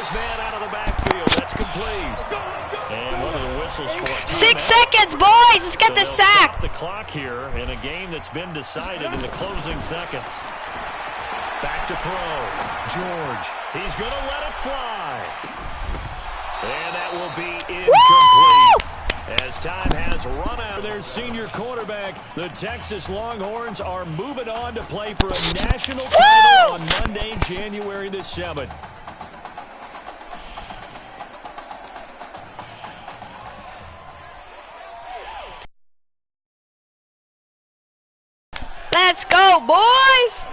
his man out of the backfield. That's complete. And one of the whistles for it. 6 seconds, boys. Let's get the sack. Stop the clock here in a game that's been decided in the closing seconds. Back to throw. George. He's going to let it fly. And that will be incomplete. As time has run out of their senior quarterback, the Texas Longhorns are moving on to play for a national title on Monday, January the 7th. Let's go, boys!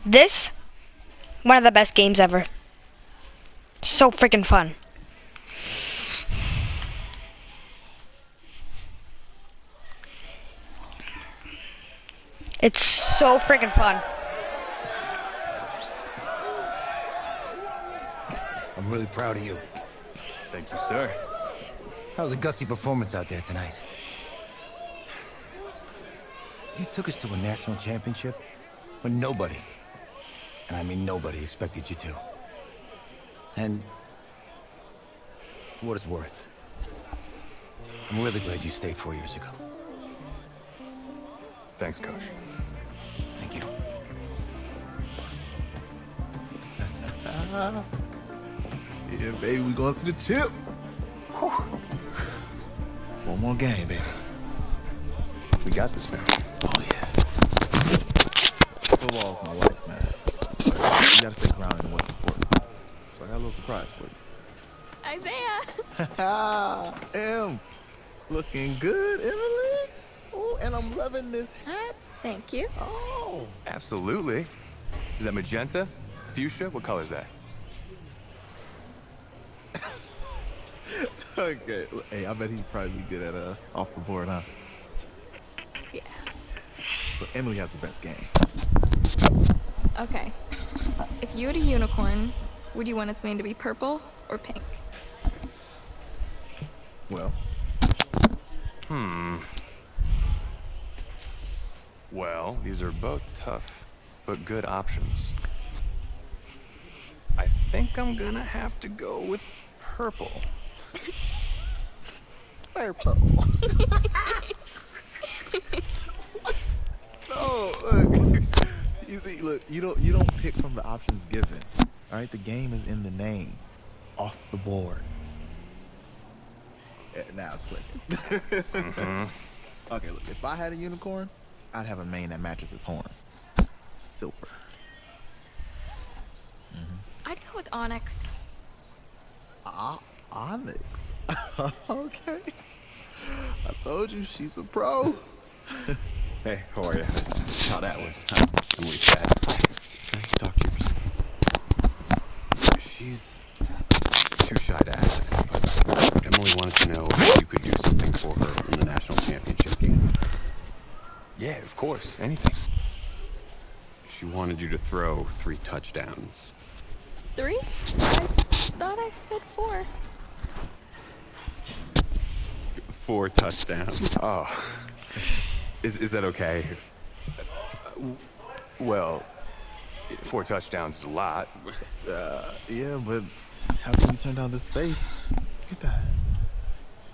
This, one of the best games ever. So freaking fun. It's so freaking fun. I'm really proud of you. Thank you, sir. That was a gutsy performance out there tonight. You took us to a national championship when nobody, and I mean nobody, expected you to. And for what it's worth, I'm really glad you stayed 4 years ago. Thanks, Coach. Thank you. Yeah, baby, we going to the chip. Whew. One more game, baby. We got this, man. Oh, yeah. Football's my life, man. But you gotta stay grounded in what's important. So I got a little surprise for you. Isaiah! M, looking good, Emily. Oh, and I'm loving this hat. Thank you. Oh. Absolutely. Is that magenta? Fuchsia? What color is that? Okay. Hey, I bet he'd probably be good at off the board, huh? Yeah. But Emily has the best games. Okay. If you had a unicorn, would you want its mane to be purple or pink? Well. Well, these are both tough, but good options. I think I'm gonna have to go with purple. Purple. No, look. You see, look, you don't pick from the options given. All right, the game is in the name, off the board. Now it's clicking. Okay, look, if I had a unicorn, I'd have a mane that matches his horn. Silver. I'd go with onyx. Onyx. Okay. I told you she's a pro. Hey, how are you? How that was? Emily's dad. Can I talk to you for a second? She's too shy to ask, but Emily wanted to know if you could do something for her in the national championship game. Yeah, of course. Anything. She wanted you to throw 3 touchdowns. 3? I thought I said 4. 4 touchdowns. Oh. Is that okay? Well, 4 touchdowns is a lot. Yeah, but how can you turn down this space? Get that.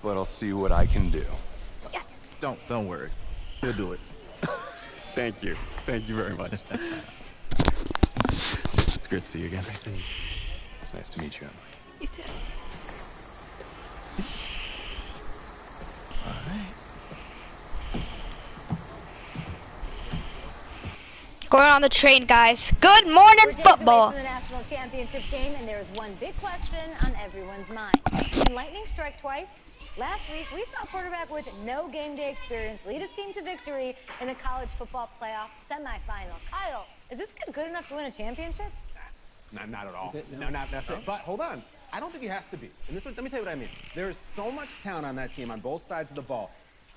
But I'll see what I can do. Yes! Don't worry. He'll do it. Thank you. Thank you very much. It's great to see you again. It's nice to meet you, Emily. You too. All right. Going on the train, guys. Good morning, We're days football. away from the national championship game, and there is one big question on everyone's mind. Can lightning strike twice? Last week, we saw a quarterback with no game day experience lead his team to victory in the college football playoff semifinal. Kyle, is this kid good enough to win a championship? Not at all. No, that's it. But hold on. I don't think he has to be. And let me tell you what I mean. There is so much talent on that team on both sides of the ball.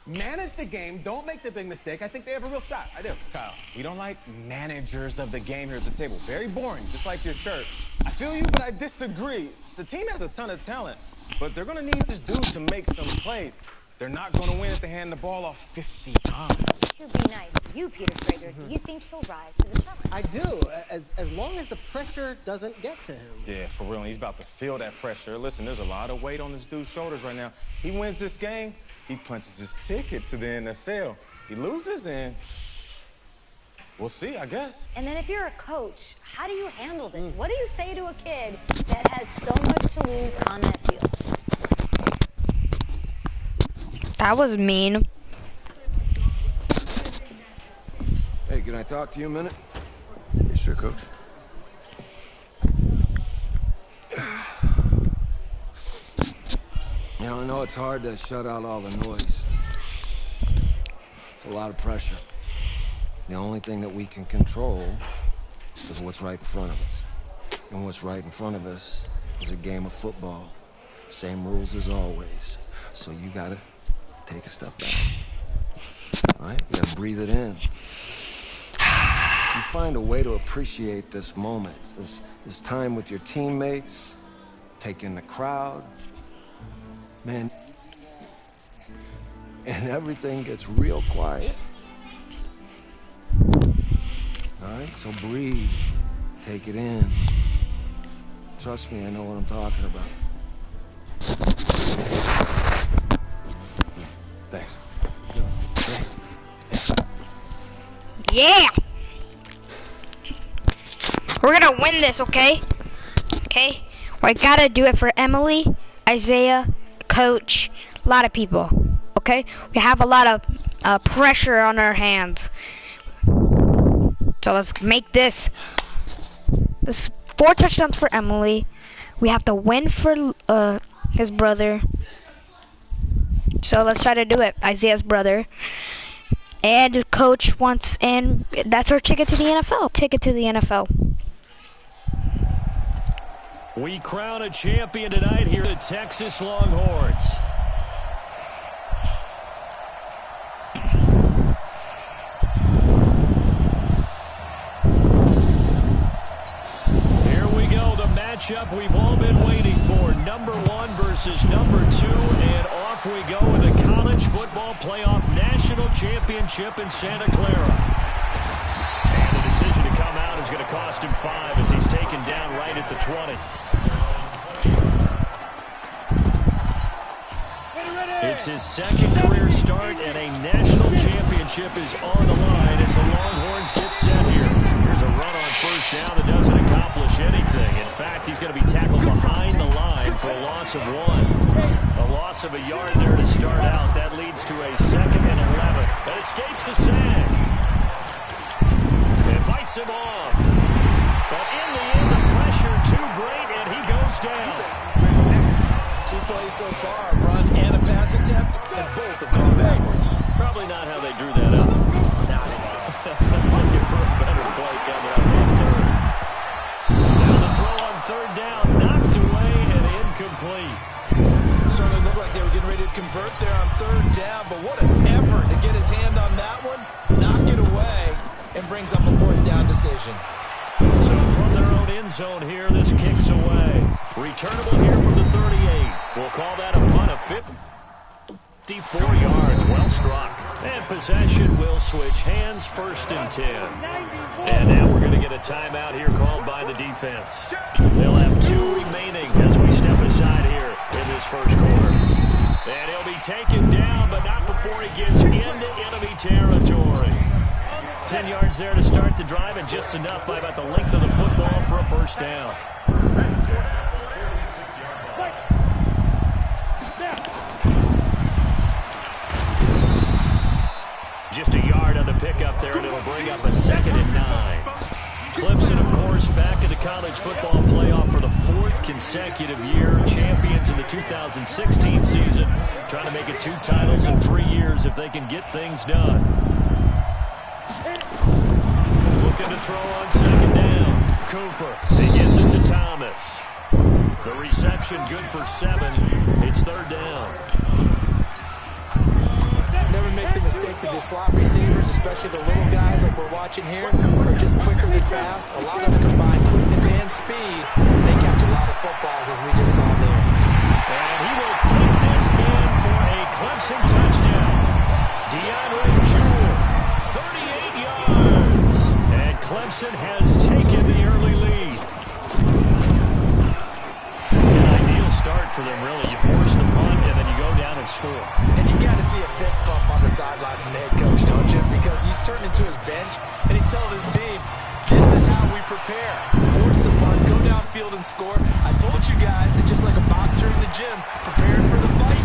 Manage the game. Don't make the big mistake. I think they have a real shot. I do. Kyle, we don't like managers of the game here at the table. Very boring, just like your shirt. I feel you, but I disagree. The team has a ton of talent, but they're going to need this dude to make some plays. They're not going to win if they hand the ball off 50 times. To be nice, you, Peter Schrager, do you think he'll rise to the challenge? I do, as long as the pressure doesn't get to him. Yeah, for real. He's about to feel that pressure. Listen, there's a lot of weight on this dude's shoulders right now. He wins this game, he punches his ticket to the NFL. He loses, and we'll see, I guess. And then if you're a coach, how do you handle this? What do you say to a kid that has so much to lose on that field? That was mean. Hey, can I talk to you a minute? Yeah, sure, Coach. You know, I know it's hard to shut out all the noise. It's a lot of pressure. The only thing that we can control is what's right in front of us. And what's right in front of us is a game of football. Same rules as always. So you gotta take a step back. All right? You gotta breathe it in. You find a way to appreciate this moment, this time with your teammates, take in the crowd. Man, and everything gets real quiet. All right, so breathe, take it in. Trust me, I know what I'm talking about. Thanks. Yeah! We're gonna win this, okay? Okay? I gotta do it for Emily, Isaiah, Coach, a lot of people, okay? We have a lot of pressure on our hands. So let's make this 4 touchdowns for Emily. We have to win for his brother. So let's try to do it. Isaiah's brother. And Coach wants, and that's our ticket to the NFL. Ticket to the NFL. We crown a champion tonight here at Texas Longhorns. Here we go, the matchup we've all been waiting for. Number 1 versus number 2, and off we go with the College Football Playoff National Championship in Santa Clara. And the decision to come out is going to cost him 5 as he's taken down right at the 20. It's his second career start, and a national championship is on the line as the Longhorns get set here. Here's a run on first down that doesn't accomplish anything. In fact, he's going to be tackled behind the line for a loss of 1. A loss of a yard there to start out. That leads to a 2nd and 11. That escapes the sack. It fights him off. But in the end, the pressure too great, and he goes down. 2 plays so far, a run and a pass attempt, and both have gone backwards. Probably not how they drew that up. Not at all. Looking for a better play coming up on 3rd. Now the throw on 3rd down, knocked away and incomplete. Certainly looked like they were getting ready to convert there on 3rd down, but what an effort to get his hand on that one, knock it away, and brings up a 4th down decision. So from their own end zone here, this kicks away. Returnable here from the 38. We'll call that a punt of 54 yards. Well struck. And possession will switch hands, 1st and 10. And now we're going to get a timeout here called by the defense. They'll have 2 remaining as we step aside here in this first quarter. And he'll be taken down, but not before he gets into enemy territory. 10 yards there to start the drive, and just enough by about the length of the football for a 1st down. Just a yard on the pickup there, and it'll bring up a 2nd and 9. Clemson, of course, back in the college football playoff for the 4th consecutive year. Champions in the 2016 season. Trying to make it 2 titles in 3 years if they can get things done. Looking to throw on 2nd down. Cooper, he gets it to Thomas. The reception good for 7. It's 3rd down. Never make the mistake that the slot receivers, especially the little guys like we're watching here, are just quicker than fast. A lot of them combine quickness and speed. They catch a lot of footballs, as we just saw there. And he will take this in for a Clemson passing touchdown. DeAndre Jewell, 38 yards. And Clemson has taken the early lead. An ideal start for them, really. You force the punt, and then you go down and score. And you got to see a fist pump on the sideline from the head coach, don't you? Because he's turned into his bench, and he's telling his team, this is how we prepare. Force the punt, go downfield and score. I told you guys, it's just like a boxer in the gym, preparing for the fight.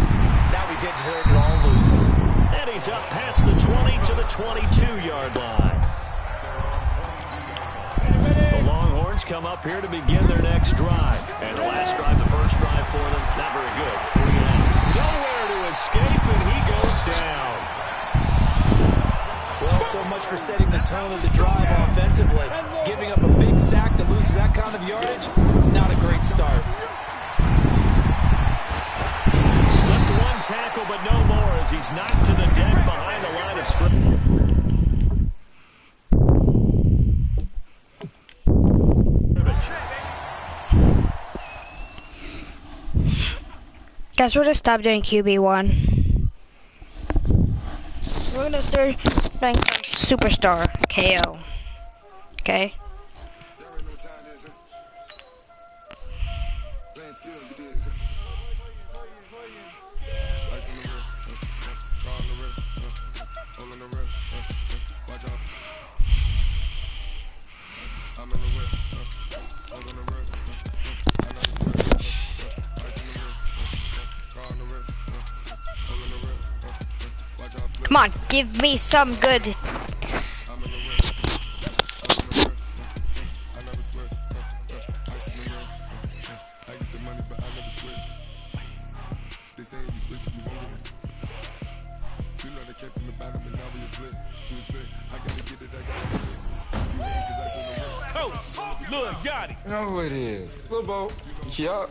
Now we get to turn it all loose. And he's up past the 20 to the 22-yard line. The Longhorns come up here to begin their next drive. And the last drive, the first drive for them, not very good. 3 and out. Nowhere to escape, and he goes down. Well, so much for setting the tone of the drive offensively. Giving up a big sack that loses that kind of yardage, not a great start. Slipped one tackle, but no more as he's knocked to the deck behind the line of scrimmage. Guys, we're going to stop doing QB1. We're going to start doing some superstar KO. Okay? Come on, give me some good. Lil Yachty. You know who it is. Lil Bo. Yup.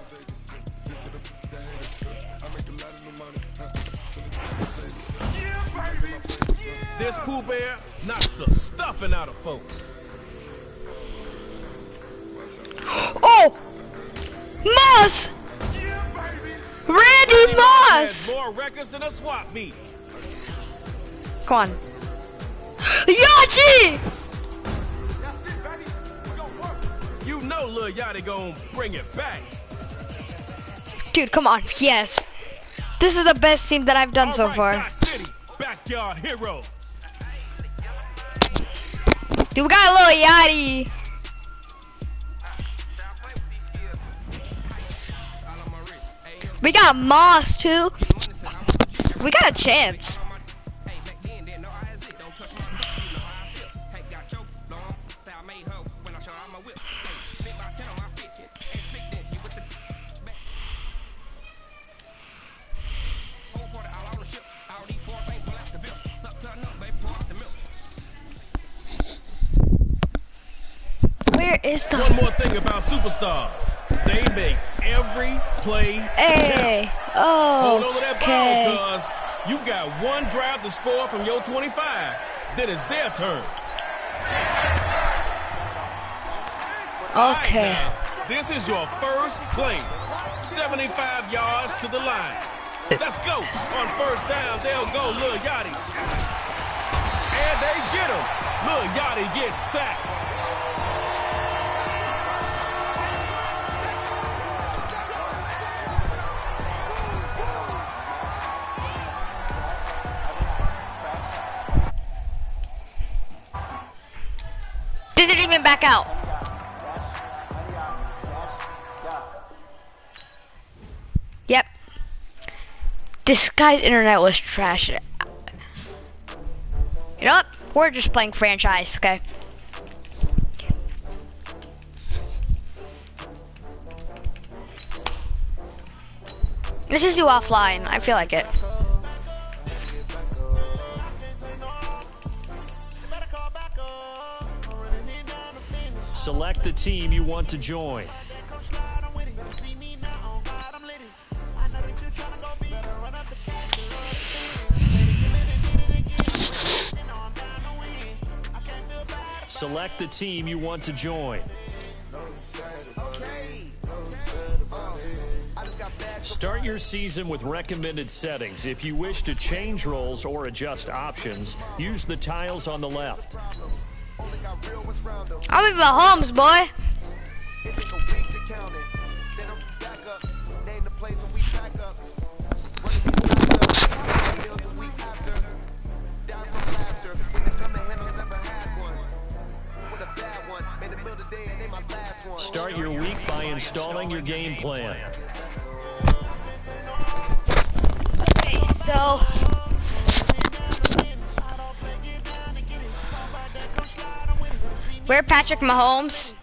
This Pooh Bear knocks the stuffing out of folks. Oh! Moss! Randy Moss! Had more records than a swap meet. Come on. Yachi! You know Lil Yachty gon' bring it back. Dude, come on. Yes. This is the best team that I've done so far. Dot City, backyard hero. Dude, we got a little Yachty. We got Moss, too. We got a chance. Where is the... One more thing about superstars. They make every play Hey. count. Oh, Hold on to that ball, cuz you got one drive to score from your 25. Then it's their turn. Okay. Right, now, this is your first play. 75 yards to the line. Let's go. On first down, they'll go Lil Yachty. And they get him. Lil Yachty gets sacked. Didn't even back out. Yep. This guy's internet was trash. You know what? We're just playing franchise, okay? Let's just do offline. I feel like it. Select the team you want to join. Select the team you want to join. Start Start your season with recommended settings. If you wish to change roles or adjust options, use the tiles on the left. I'll be Mahomes, boy. Start your week by installing your game plan. Okay, so we're Patrick Mahomes.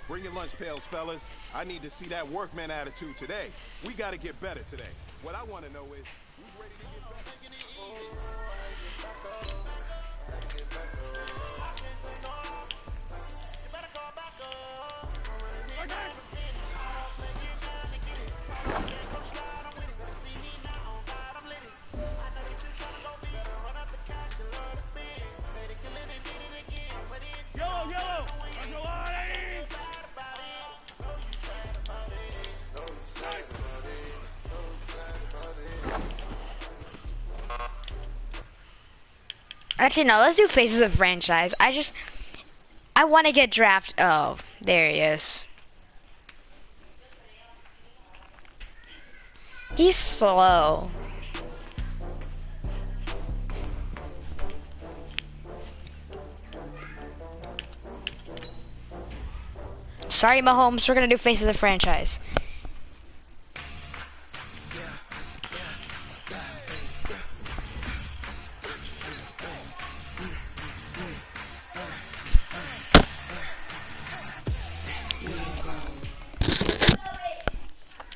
Bring your lunch pails, fellas. I need to see that workman attitude today. We got to get better today. What I want to know is, who's ready to get better? Actually, no, let's do Faces of Franchise. I want to get drafted. Oh, there he is. He's slow. Sorry, Mahomes, we're going to do Faces of Franchise.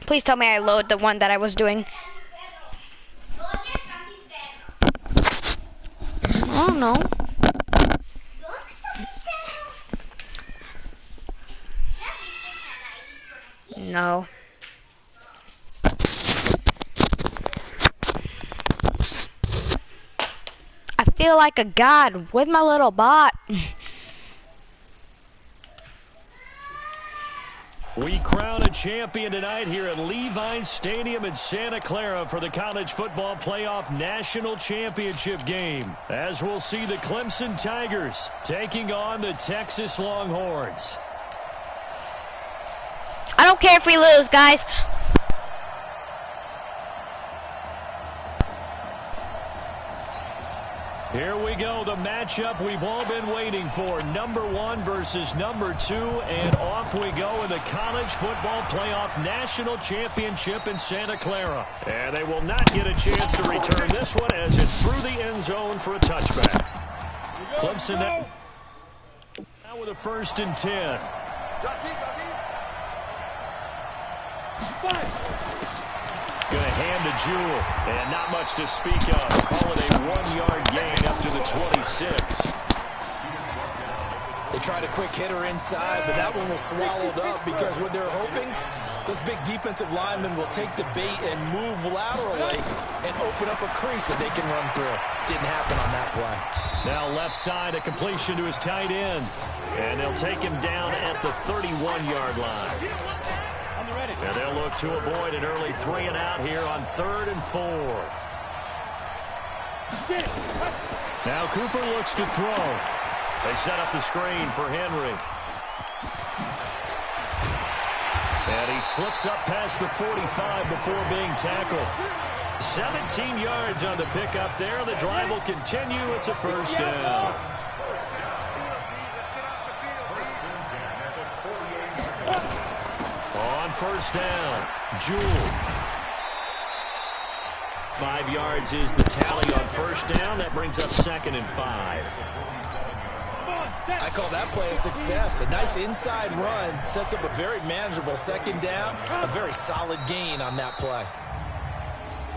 Please tell me I load the one that I was doing. I don't know. No. I feel like a god with my little bot. We crown a champion tonight here at Levine Stadium in Santa Clara for the College Football Playoff National Championship game, as we'll see the Clemson Tigers taking on the Texas Longhorns. I don't care if we lose, guys. Here we go, the matchup we've all been waiting for. Number 1 versus number 2, and off we go in the College Football Playoff National Championship in Santa Clara. And they will not get a chance to return this one as it's through the end zone for a touchback. Clemson now with a 1st and 10. Going to hand to Jewell, and not much to speak of. Call it a 1-yard gain up to the 26. They tried a quick hitter inside, but that one was swallowed up because what they're hoping, this big defensive lineman will take the bait and move laterally and open up a crease that they can run through. Didn't happen on that play. Now left side, a completion to his tight end. And they'll take him down at the 31-yard line. And they'll look to avoid an early 3 and out here on 3rd and 4. Now Cooper looks to throw. They set up the screen for Henry. And he slips up past the 45 before being tackled. 17 yards on the pickup there. The drive will continue. It's a 1st down. On 1st down, Jewell. 5 yards is the tally on 1st down. That brings up 2nd and 5. I call that play a success. A nice inside run sets up a very manageable 2nd down. A very solid gain on that play.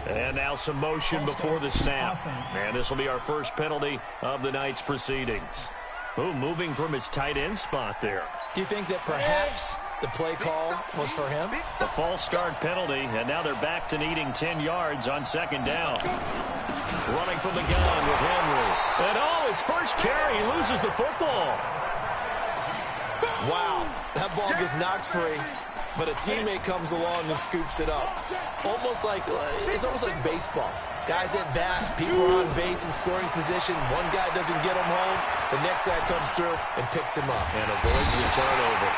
And now some motion before the snap. And this will be our first penalty of the night's proceedings. Ooh, moving from his tight end spot there. Do you think that perhaps the play call was for him? The false start penalty, and now they're back to needing 10 yards on second down. Running from the gun with Henry. And his first carry, he loses the football. Wow, that ball gets knocked free, but a teammate comes along and scoops it up. It's almost like baseball. Guys at bat, people are on base in scoring position. One guy doesn't get him home. The next guy comes through and picks him up. And avoids the turnover.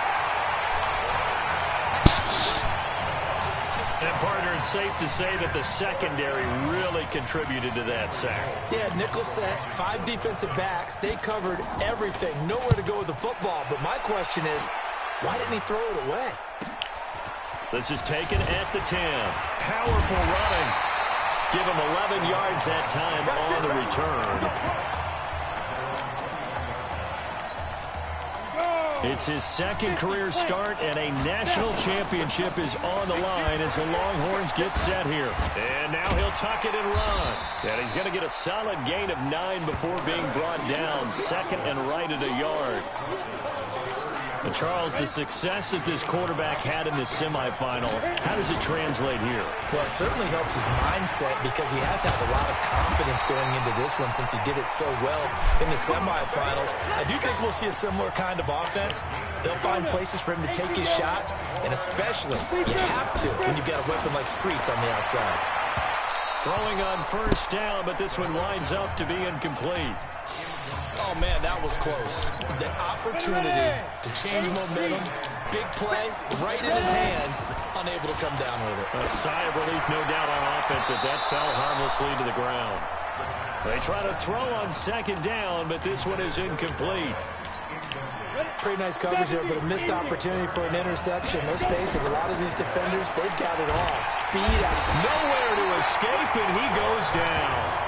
And, partner, it's safe to say that the secondary really contributed to that sack. Yeah, nickel set, 5 defensive backs. They covered everything. Nowhere to go with the football. But my question is, why didn't he throw it away? This is taken at the 10. Powerful running. Give him 11 yards that time on the return. It's his second career start, and a national championship is on the line as the Longhorns get set here. And now he'll tuck it and run. And he's going to get a solid gain of 9 before being brought down. Second and right at a yard. And Charles, the success that this quarterback had in the semifinal, how does it translate here? Well, it certainly helps his mindset because he has to have a lot of confidence going into this one since he did it so well in the semifinals. I do think we'll see a similar kind of offense. They'll find places for him to take his shots, and especially you have to when you've got a weapon like Streets on the outside. Throwing on first down, but this one winds up to be incomplete. Oh, man, that was close. The opportunity to change momentum, big play, right in his hands, unable to come down with it. A sigh of relief, no doubt, on offense if that fell harmlessly to the ground. They try to throw on second down, but this one is incomplete. Pretty nice coverage there, but a missed opportunity for an interception. Let's face it, a lot of these defenders, they've got it all. Speed out. Nowhere to escape, and he goes down.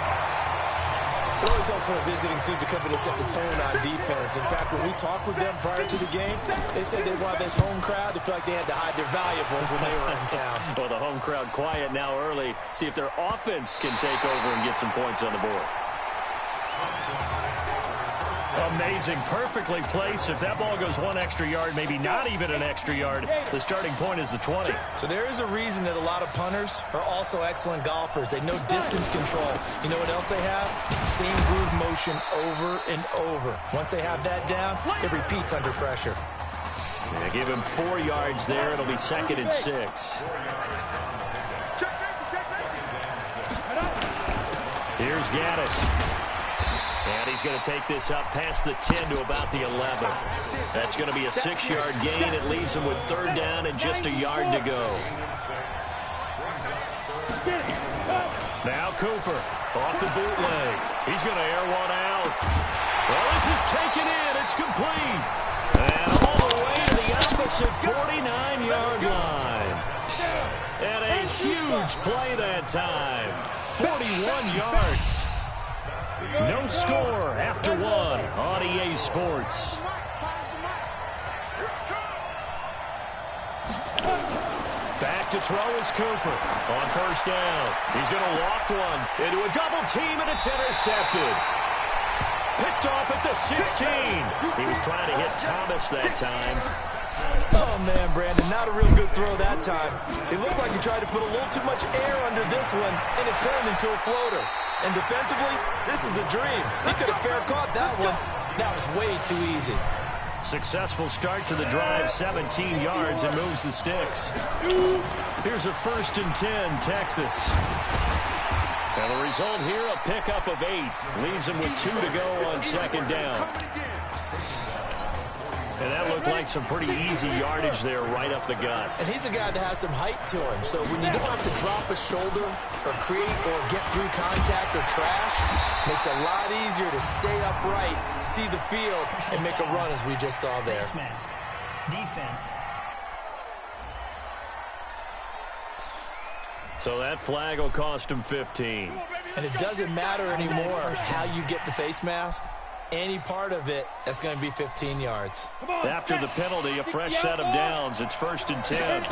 It always helps for a visiting team to come in and set the tone on defense. In fact, when we talked with them prior to the game, they said they wanted this home crowd to feel like they had to hide their valuables when they were in town. Well, the home crowd quiet now early. See if their offense can take over and get some points on the board. Amazing, perfectly placed. If that ball goes 1 extra yard, maybe not even an extra yard, the starting point is the 20. So there is a reason that a lot of punters are also excellent golfers. They know distance control. You know what else they have? Same groove motion over and over. Once they have that down, it repeats under pressure. Yeah, give him 4 yards there. It'll be 2nd and 6. Here's Gaddis. And he's going to take this up past the 10 to about the 11. That's going to be a 6-yard gain. It leaves him with 3rd down and just a yard to go. Now Cooper off the bootleg. He's going to air one out. Well, this is taken in. It's complete. And all the way to the opposite 49-yard line. And a huge play that time. 41 yards. No score after 1 on EA Sports. Back to throw is Cooper on first down. He's going to loft one into a double team, and it's intercepted. Picked off at the 16. He was trying to hit Thomas that time. Oh, man, Brandon, not a real good throw that time. It looked like he tried to put a little too much air under this one, and it turned into a floater. And defensively, this is a dream. He could have fair caught that one. That was way too easy. Successful start to the drive, 17 yards, and moves the sticks. Here's a 1st and 10, Texas. And the result here, a pickup of 8. Leaves him with 2 to go on second down. And that looked like some pretty easy yardage there right up the gut. And he's a guy that has some height to him. So when you don't have to drop a shoulder or create or get through contact or trash, makes it a lot easier to stay upright, see the field, and make a run as we just saw there. Defense. So that flag will cost him 15. And it doesn't matter anymore how you get the face mask. Any part of it, that's going to be 15 yards. After the penalty, a fresh set of downs. It's 1st and 10.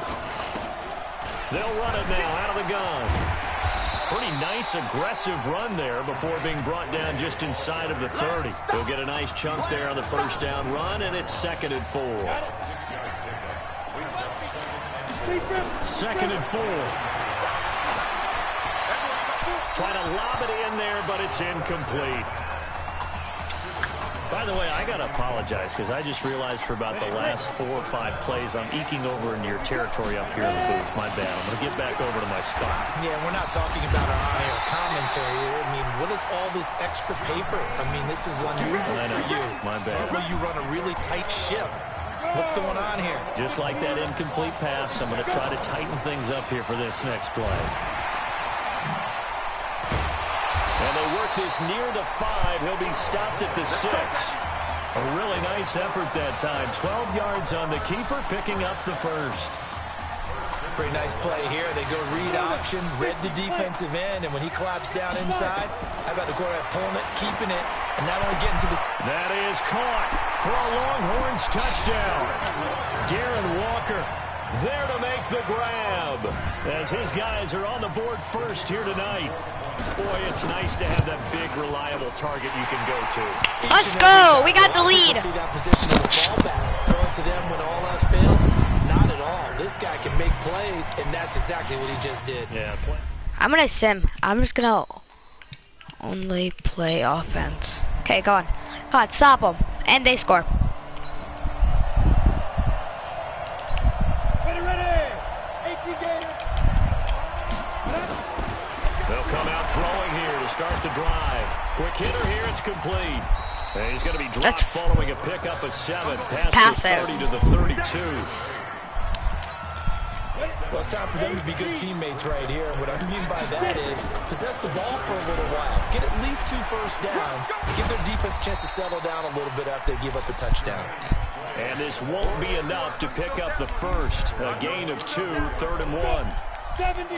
They'll run it now out of the gun. Pretty nice, aggressive run there before being brought down just inside of the 30. He'll get a nice chunk there on the first down run, and it's 2nd and 4. 2nd and 4. Trying to lob it in there, but it's incomplete. By the way, I got to apologize because I just realized for about the last 4 or 5 plays, I'm eking over into your territory up here in the booth. My bad. I'm going to get back over to my spot. Yeah, we're not talking about our on-air commentary here. I mean, what is all this extra paper? I mean, this is unusual for you. My bad. Normally you run a really tight ship. What's going on here? Just like that incomplete pass, I'm going to try to tighten things up here for this next play. And they work this near the 5. He'll be stopped at the 6. A really nice effort that time. 12 yards on the keeper, picking up the first. Pretty nice play here. They go read option, read the defensive end, and when he claps down inside, how about the quarterback pulling it, keeping it, and not only getting to the... That is caught for a Longhorns touchdown. Darren Walker there to make the grab as his guys are on the board first here tonight. Boy, it's nice to have that big, reliable target you can go to. Let's go. We got the lead. See that position as a fallback. Throw it to them when all else fails? Not at all. This guy can make plays, and that's exactly what he just did. Yeah. I'm going to sim. I'm just going to only play offense. Okay, go on. Come on, stop them. And they score. They'll come out throwing here to start the drive. Quick hitter here, it's complete. And he's going to be dropped following a pickup of 7. Past the 30 to the 32. Well, it's time for them to be good teammates right here. What I mean by that is possess the ball for a little while. Get at least 2 first downs. Give their defense a chance to settle down a little bit after they give up a touchdown. And this won't be enough to pick up the first. A gain of 2, 3rd and 1. 70,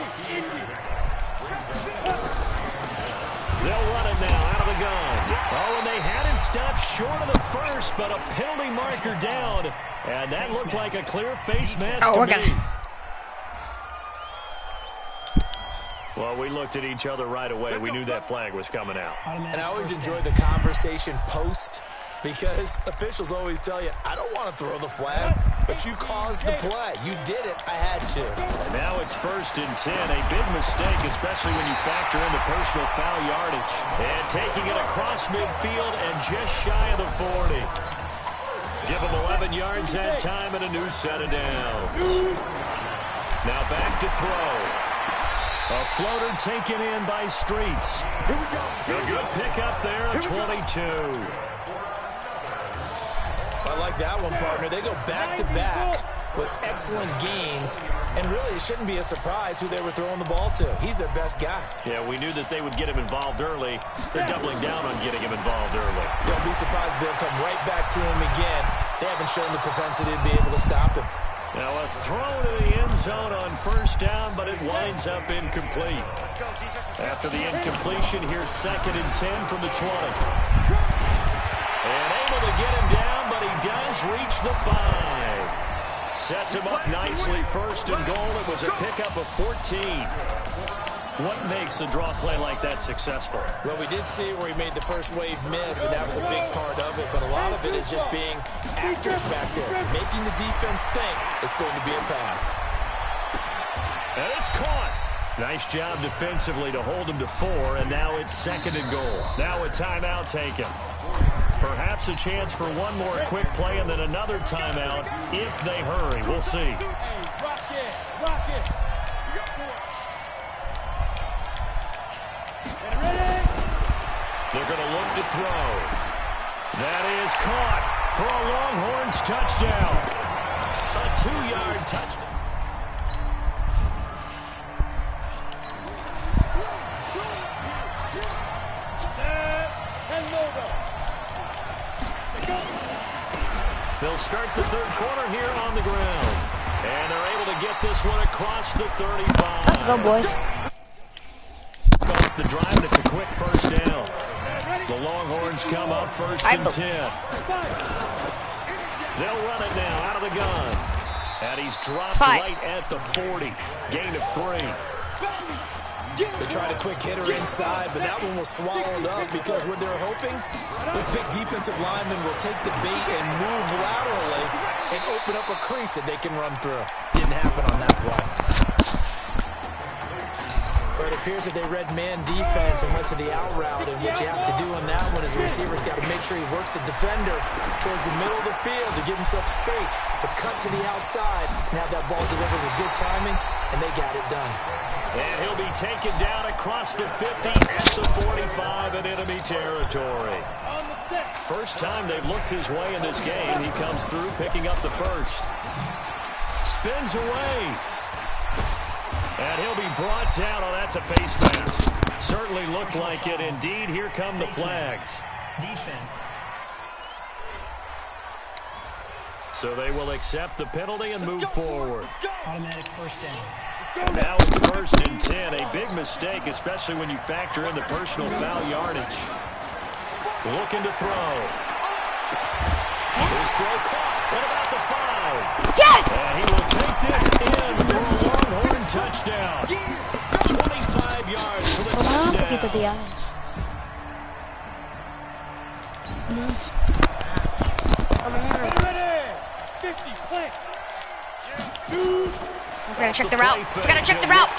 They'll run it now out of the gun. Oh, and they had it stopped short of the first, but a penalty marker down. And that looked like a clear face mask to me. Well, we looked at each other right away. We knew that flag was coming out. And I always enjoy the conversation post because officials always tell you, I don't want to throw the flag, but you caused the play. You did it. I had to. And now it's 1st and 10. A big mistake, especially when you factor in the personal foul yardage. And taking it across midfield and just shy of the 40. Give them 11 yards that time and a new set of downs. Now back to throw. A floater taken in by Streets. A good pickup there at 22. I like that one, partner. They go back-to-back with excellent gains, and really it shouldn't be a surprise who they were throwing the ball to. He's their best guy. Yeah, we knew that they would get him involved early. They're doubling down on getting him involved early. Don't be surprised they'll come right back to him again. They haven't shown the propensity to be able to stop him. Now a throw to the end zone on 1st down, but it winds up incomplete. After the incompletion, here's 2nd and 10 from the 20. And able to get him down, but he does reach the 5. Sets him up nicely, 1st and goal. It was a pickup of 14. What makes a draw play like that successful? Well, we did see where he made the first wave miss, and that was a big part of it. But a lot of it is just being actors back there, making the defense think it's going to be a pass. And it's caught. Nice job defensively to hold him to 4, and now it's 2nd and goal. Now a timeout taken. Perhaps a chance for one more quick play and then another timeout if they hurry. We'll see. They're going to look to throw. That is caught for a Longhorns touchdown. A 2-yard touchdown. They'll start the 3rd quarter here on the ground. And they're able to get this one across the 35. Let's go, boys. Off the drive, and it's a quick 1st down. The Longhorns come up 1st and 10. They'll run it now out of the gun. And he's dropped right at the 40. Gain of 3. They tried a quick hitter inside, but that one was swallowed up because what they're hoping, this big defensive lineman will take the bait and move laterally and open up a crease that they can run through. Didn't happen on that play. But it appears that they read man defense and went to the out route, and what you have to do on that one is the receiver's got to make sure he works the defender towards the middle of the field to give himself space to cut to the outside and have that ball delivered with good timing, and they got it done. And he'll be taken down across the 50 at the 45 in enemy territory. First time they've looked his way in this game. He comes through picking up the first. Spins away. And he'll be brought down. Oh, that's a face mask. Certainly looked like it. Indeed, here come the flags. Defense. So they will accept the penalty and move forward. Automatic first down. And now it's 1st and 10. A big mistake, especially when you factor in the personal foul yardage. Looking to throw. His throw caught. What about the 5? Yes! And he will take this in for a Longhorn touchdown. 25 yards for the touchdown. We're gonna check the route. We gotta check the route.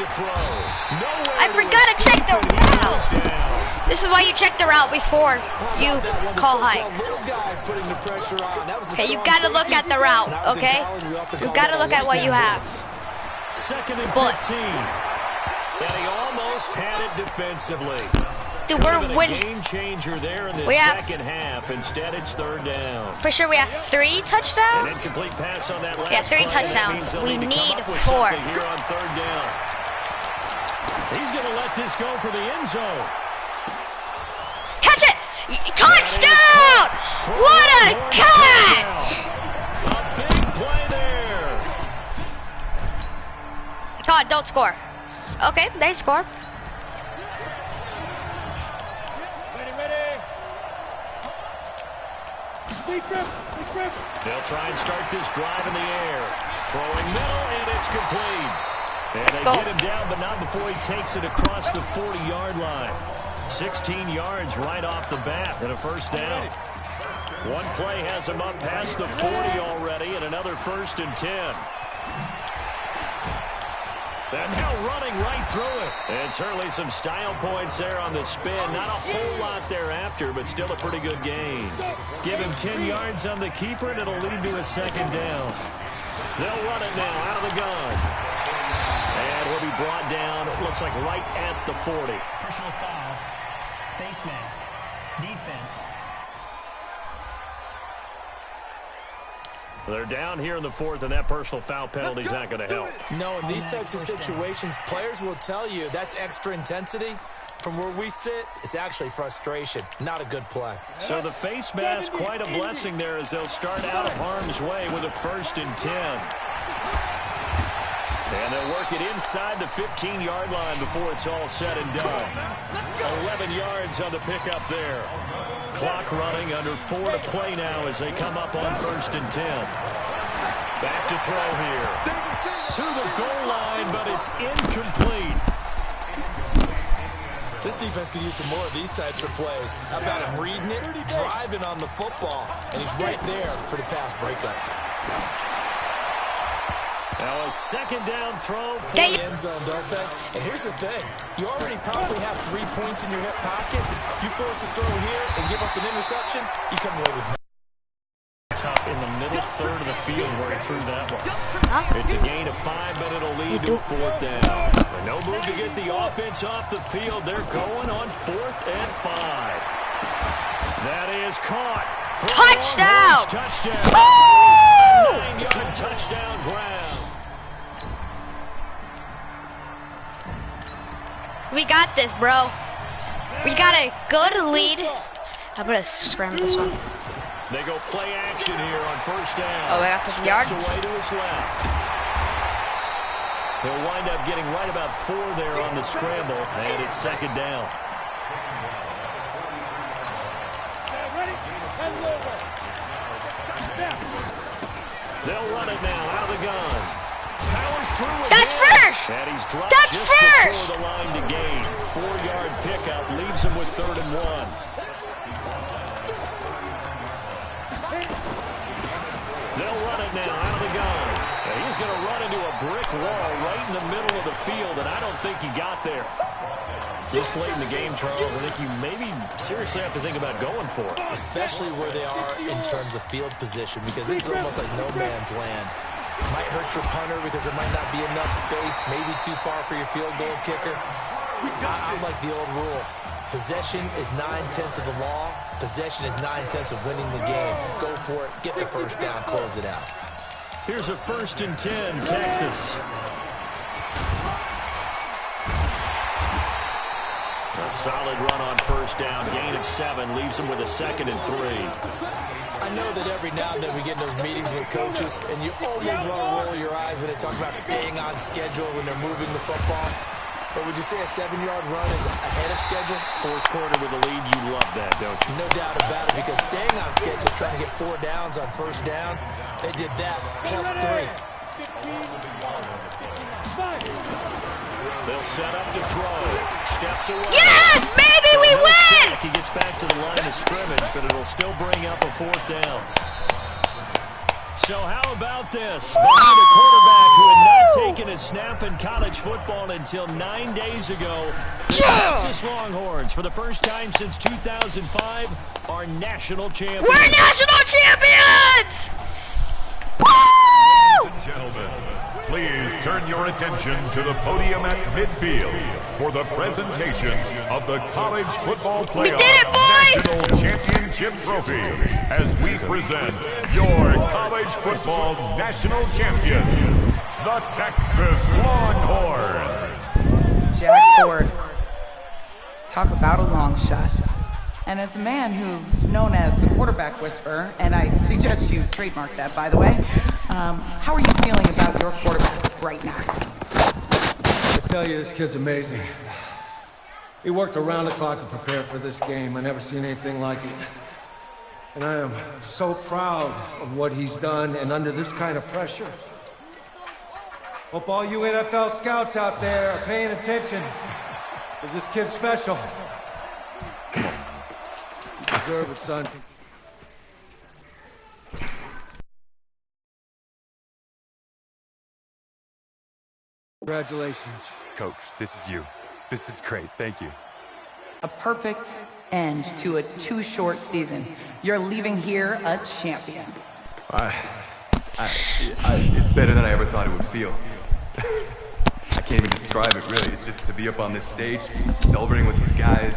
I forgot to check the route. This is why you check the route before you call high. Okay, you gotta look at the route. Okay, you gotta look at what you have. 2nd and 15. And he almost had it defensively. Dude, we're winning. Game changer there in the second half. Instead, it's 3rd down. For sure, we have 3 touchdowns. An incomplete pass on that last Yeah, 3 play. touchdowns. We need 4. Here on 3rd down. He's going to let this go for the end zone. Catch it! Touchdown! What a catch! A big play there. God, don't score. Okay, they score. They'll try and start this drive in the air. Throwing middle, and it's complete. And they get him down, but not before he takes it across the 40-yard line. 16 yards right off the bat and a 1st down. One play has him up past the 40 already, and another 1st and 10. And now running right through it. And certainly some style points there on the spin. Not a whole lot thereafter, but still a pretty good gain. Give him 10 yards on the keeper, and it'll lead to a 2nd down. They'll run it now out of the gun. And he'll be brought down, it looks like right at the 40. Personal foul. Face mask. Defense. They're down here in the 4th, and that personal foul penalty is not going to help. No, in these types of situations, players will tell you that's extra intensity. From where we sit, it's actually frustration. Not a good play. So the face mask, quite a blessing there as they'll start out of harm's way with a 1st and 10. And they'll work it inside the 15-yard line before it's all said and done. 11 yards on the pickup there. Clock running, under 4 to play now as they come up on 1st and 10. Back to throw here. To the goal line, but it's incomplete. This defense could use some more of these types of plays. How about him reading it, driving on the football, and he's right there for the pass breakup. Now a 2nd down throw for the end zone, don't they? And here's the thing. You already probably have 3 points in your hip pocket. You force a throw here and give up an interception, you come away with tough in the middle 3rd of the field where he threw that one. It's a gain of 5, but it'll lead to a 4th down. And no move to get the offense off the field. They're going on 4th and 5. That is caught. Touchdown! Touchdown. Woo! A 9-yard touchdown grab. We got this, bro. We got a good lead. I'm gonna scramble this one. They go play action here on 1st down. Oh, I got some yards. Away to his left. He'll wind up getting right about 4 there on the scramble, and it's 2nd down. They'll run it now out of the gun. Powers That's first. And he's dropped That's just first. before the line to gain. 4-yard pickup leaves him with 3rd and 1. They'll run it now out of the gun. And he's going to run into a brick wall right in the middle of the field, and I don't think he got there. This late in the game, Charles, I think you maybe seriously have to think about going for it. Especially where they are in terms of field position, because this is almost like no man's land. Might hurt your punter because there might not be enough space, maybe too far for your field goal kicker. I'm like the old rule. Possession is 9/10 of the law. Possession is 9/10 of winning the game. Go for it. Get the first down. Close it out. Here's a 1st and 10, Texas. A solid run on 1st down. Gain of 7 leaves him with a 2nd and 3. I know that every now and then we get in those meetings with coaches, and you almost want to roll your eyes when they talk about staying on schedule when they're moving the football. But would you say a 7-yard run is ahead of schedule? 4th quarter with the lead, you love that, don't you? No doubt about it, because staying on schedule, trying to get 4 downs on 1st down, they did that plus 3. They'll set up to throw. Steps away. Yes, baby, we win! He gets back to the line of scrimmage, but it'll still bring up a 4th down. So how about this? Behind a quarterback who had not taken a snap in college football until 9 days ago, the Texas Longhorns, for the first time since 2005, are national champions. We're national champions! Ladies and gentlemen, please turn your attention to the podium at midfield for the presentation of the College Football Playoff National Championship Trophy as we present your college football national champions, the Texas Longhorns. Jack Ford, talk about a long shot. And as a man who's known as the quarterback whisperer, and I suggest you trademark that, by the way, how are you feeling about your quarterback right now? I tell you, this kid's amazing. He worked around the clock to prepare for this game. I never seen anything like it. And I am so proud of what he's done, and under this kind of pressure. Hope all you NFL scouts out there are paying attention, because this kid's special. Come on. You deserve it, son. Congratulations. Coach, this is you. This is great. Thank you. A perfect end to a too short season. You're leaving here a champion. It's better than I ever thought it would feel. I can't even describe it, really. It's just to be up on this stage, celebrating with these guys.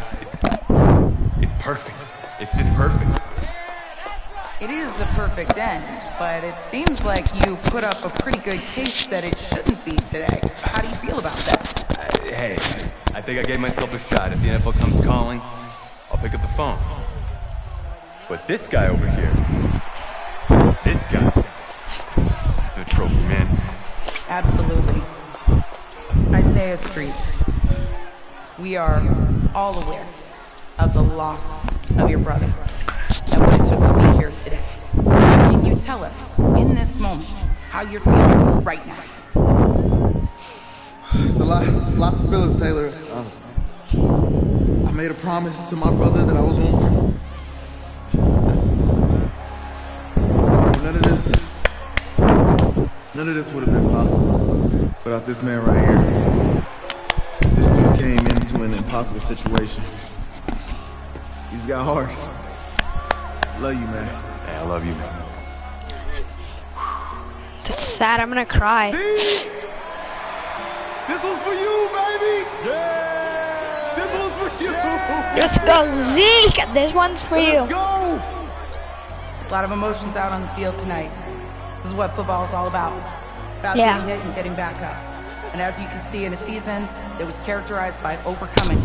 It's perfect. It's just perfect. It is a perfect end, but it seems like you put up a pretty good case that it shouldn't be today. How do you feel about that? Hey, I think I gave myself a shot. If the NFL comes calling, I'll pick up the phone. But this guy over here, this guy, the trophy, man. Absolutely. Isaiah Streets, we are all aware of the loss of your brother and what it took to be here today. Can you tell us, in this moment, how you're feeling right now? It's lots of feelings, Taylor. I made a promise to my brother that I was going none of this would have been possible without this man right here. This dude came into an impossible situation. He's got heart. Love you, man. Yeah, I love you, man. That's sad. I'm gonna cry. See? This was for you, baby! Yeah! This was for you! Let's go, Zeke! This one's for you. Let's go! A lot of emotions out on the field tonight. This is what football is all about. About Yeah. getting hit and getting back up. And as you can see, in a season that was characterized by overcoming,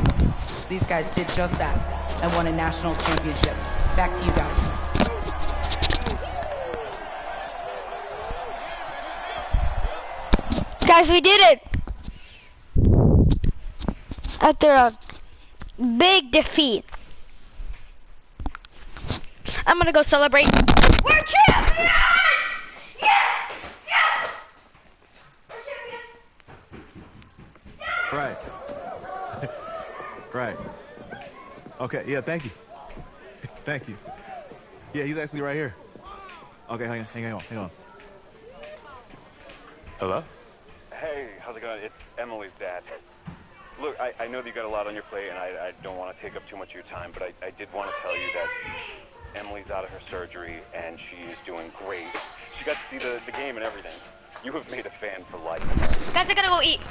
these guys did just that and won a national championship. Back to you guys. Guys, we did it! After a big defeat. I'm gonna go celebrate. We're champions! Yes! Yes! We're champions! Okay, yeah, thank you. Thank you. Yeah, he's actually right here. Okay, hang on. Hello? Hey, how's it going? It's Emily's dad. Look, I know that you got a lot on your plate, and I don't want to take up too much of your time, but I did want to tell you that Emily's out of her surgery, and she is doing great. She got to see the game and everything. You have made a fan for life. Guys, I gotta go eat.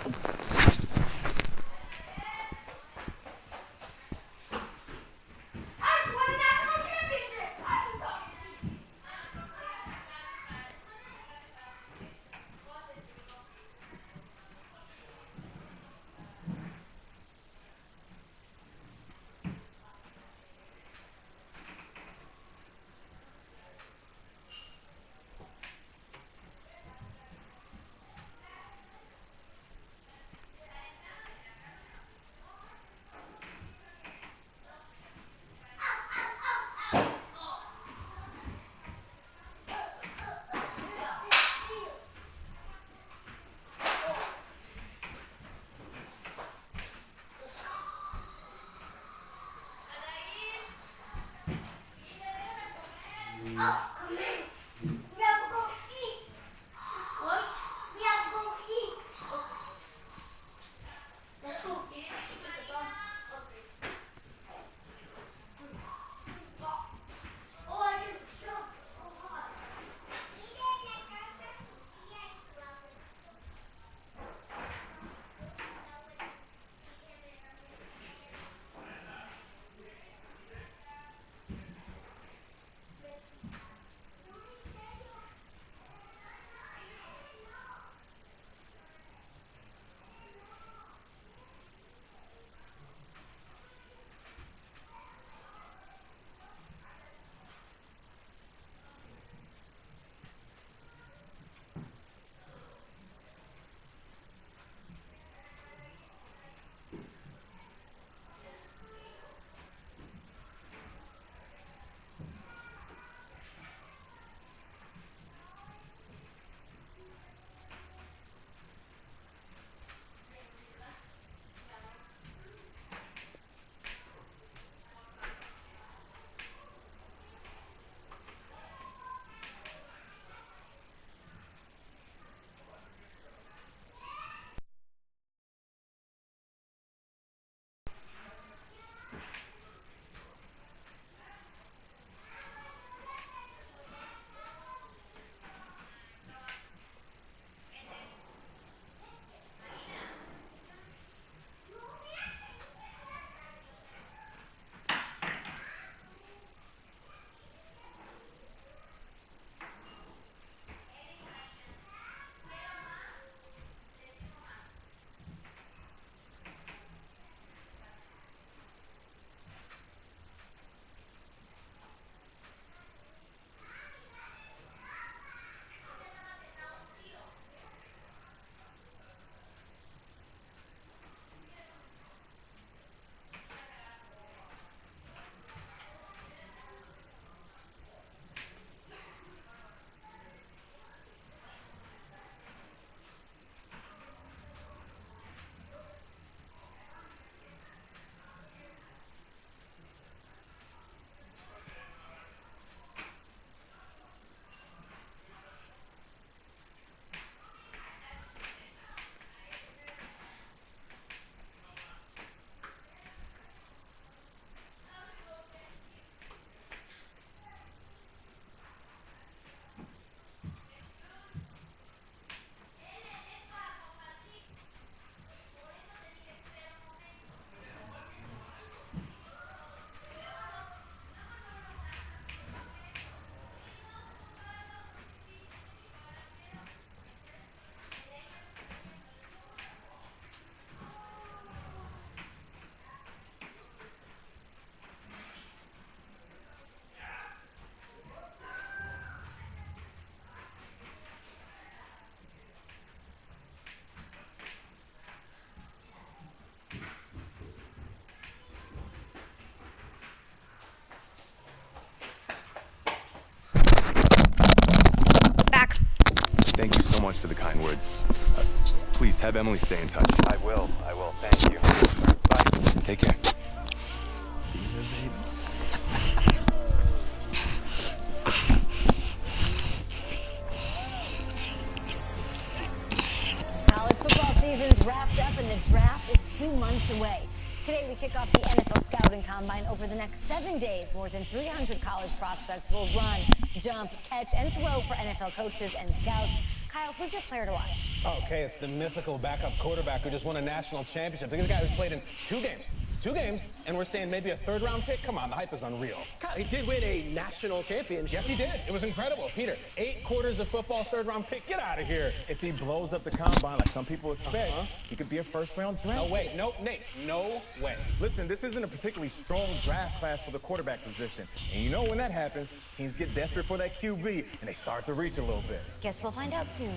Thank you so much for the kind words. Please have Emily stay in touch. I will. Thank you. Bye. Take care. season's wrapped up and the draft is 2 months away. Today we kick off the NFL Scouting Combine. Over the next 7 days, more than 300 college prospects will run, jump, catch, and throw for NFL coaches and scouts. Kyle, who's your player to watch? Okay, it's the mythical backup quarterback who just won a national championship. Look at this guy who's played in 2 games. 2 games, and we're saying maybe a 3rd-round pick? Come on, the hype is unreal. Kyle, he did win a national championship. Yes, he did. It was incredible. Peter, 8 quarters of football, 3rd-round pick. Get out of here. If he blows up the combine like some people expect, he could be a 1st-round draft. No way. No, Nate, no way. Listen, this isn't a particularly strong draft class for the quarterback position. And you know when that happens, teams get desperate for that QB, and they start to reach a little bit. Guess we'll find out soon.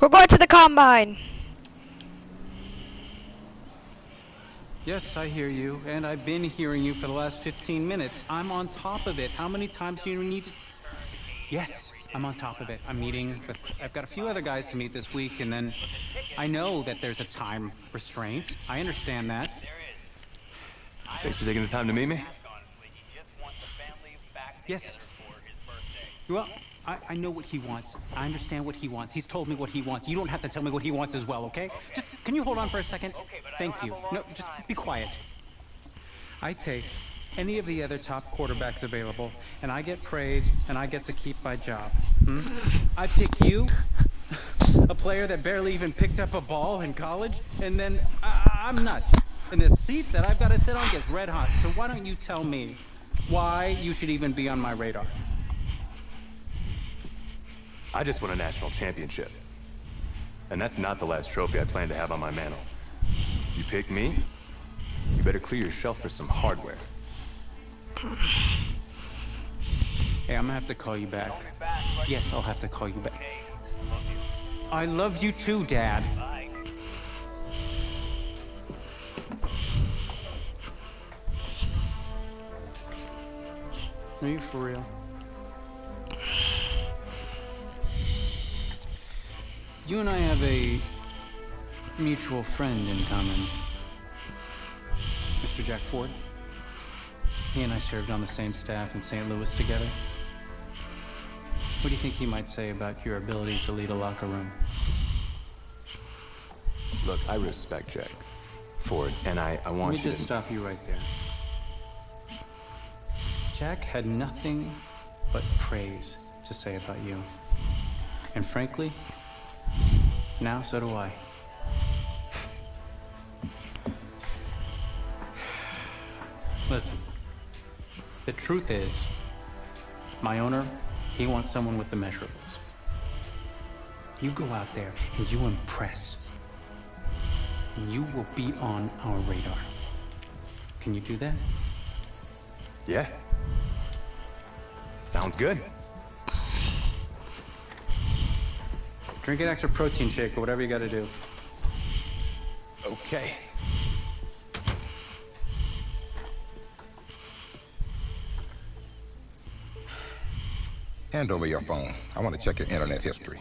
We're going to the combine. Yes, I hear you, and I've been hearing you for the last 15 minutes. I'm on top of it. How many times do you need to... Yes, I'm on top of it. I'm meeting with... I've got a few other guys to meet this week, and then I know that there's a time restraint. I understand that. Thanks for taking the time to meet me. Yes. Well, I know what he wants. I understand what he wants. He's told me what he wants. You don't have to tell me what he wants as well, okay? Just, can you hold on for a second? Thank you. No, just be quiet. I take any of the other top quarterbacks available, and I get praise, and I get to keep my job. I pick you, a player that barely even picked up a ball in college, and then I'm nuts. And the seat that I've got to sit on gets red hot. So why don't you tell me why you should even be on my radar? I just won a national championship. And that's not the last trophy I plan to have on my mantle. You pick me, you better clear your shelf for some hardware. Hey, I'm gonna have to call you back. Yes, I'll have to call you back. I love you too, Dad. Are you for real? You and I have a mutual friend in common. Mr. Jack Ford. He and I served on the same staff in St. Louis together. What do you think he might say about your ability to lead a locker room? Look, I respect Jack Ford, and I want you to... Let me just stop you right there. Jack had nothing but praise to say about you. And frankly, now so do I. Listen, the truth is, my owner, he wants someone with the measurables. You go out there and you impress, and you will be on our radar. Can you do that? Yeah. Sounds good. Drink an extra protein shake or whatever you gotta do. Okay. Hand over your phone. I want to check your internet history.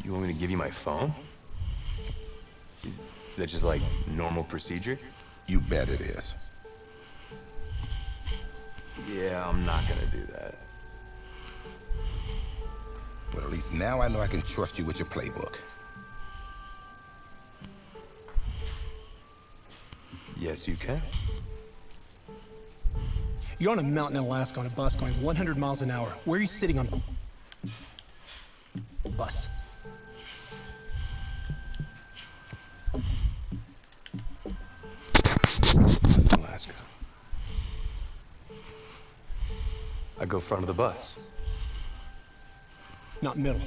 You want me to give you my phone? Is that just like normal procedure? You bet it is. Yeah, I'm not gonna do that. But at least now I know I can trust you with your playbook. Yes, you can. You're on a mountain in Alaska on a bus going 100 miles an hour. Where are you sitting on the bus? That's Alaska. I go front of the bus. Not middle.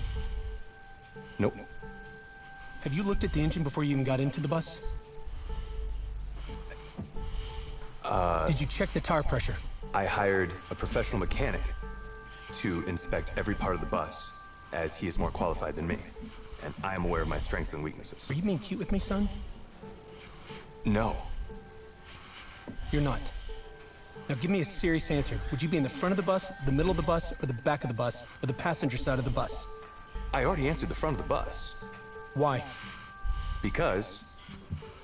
Nope. Have you looked at the engine before you even got into the bus? Did you check the tire pressure? I hired a professional mechanic to inspect every part of the bus, as he is more qualified than me. And I am aware of my strengths and weaknesses. Are you being cute with me, son? No. You're not. Now give me a serious answer. Would you be in the front of the bus, the middle of the bus, or the back of the bus, or the passenger side of the bus? I already answered the front of the bus. Why? Because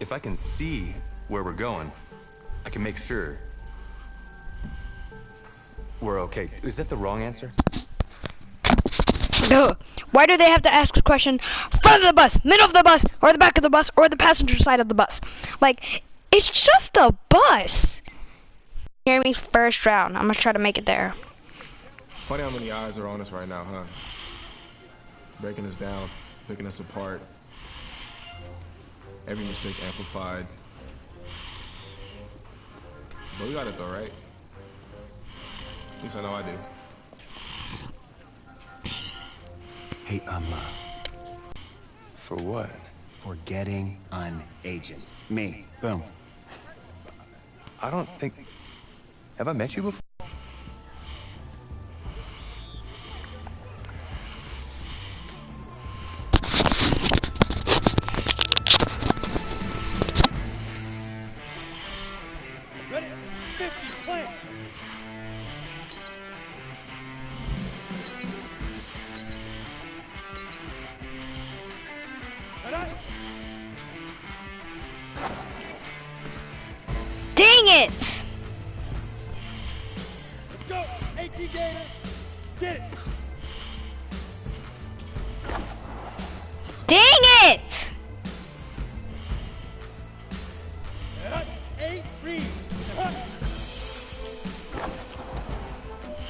if I can see where we're going, I can make sure We're okay. Is that the wrong answer? Duh. Why do they have to ask the question, front of the bus, middle of the bus, or the back of the bus, or the passenger side of the bus? Like, it's just a bus. Hear me, first round. I'm gonna try to make it there. Funny how many eyes are on us right now, huh? Breaking us down, picking us apart. Every mistake amplified. But we got it though, right? At least I know I do. Hey, For what? for getting an agent. Me. Boom. I don't think... Have I met you before? Ready? 50, plant. Dang it! Let's go. AT Gator. Get it. Dang it! Cut. 8, read. Cut.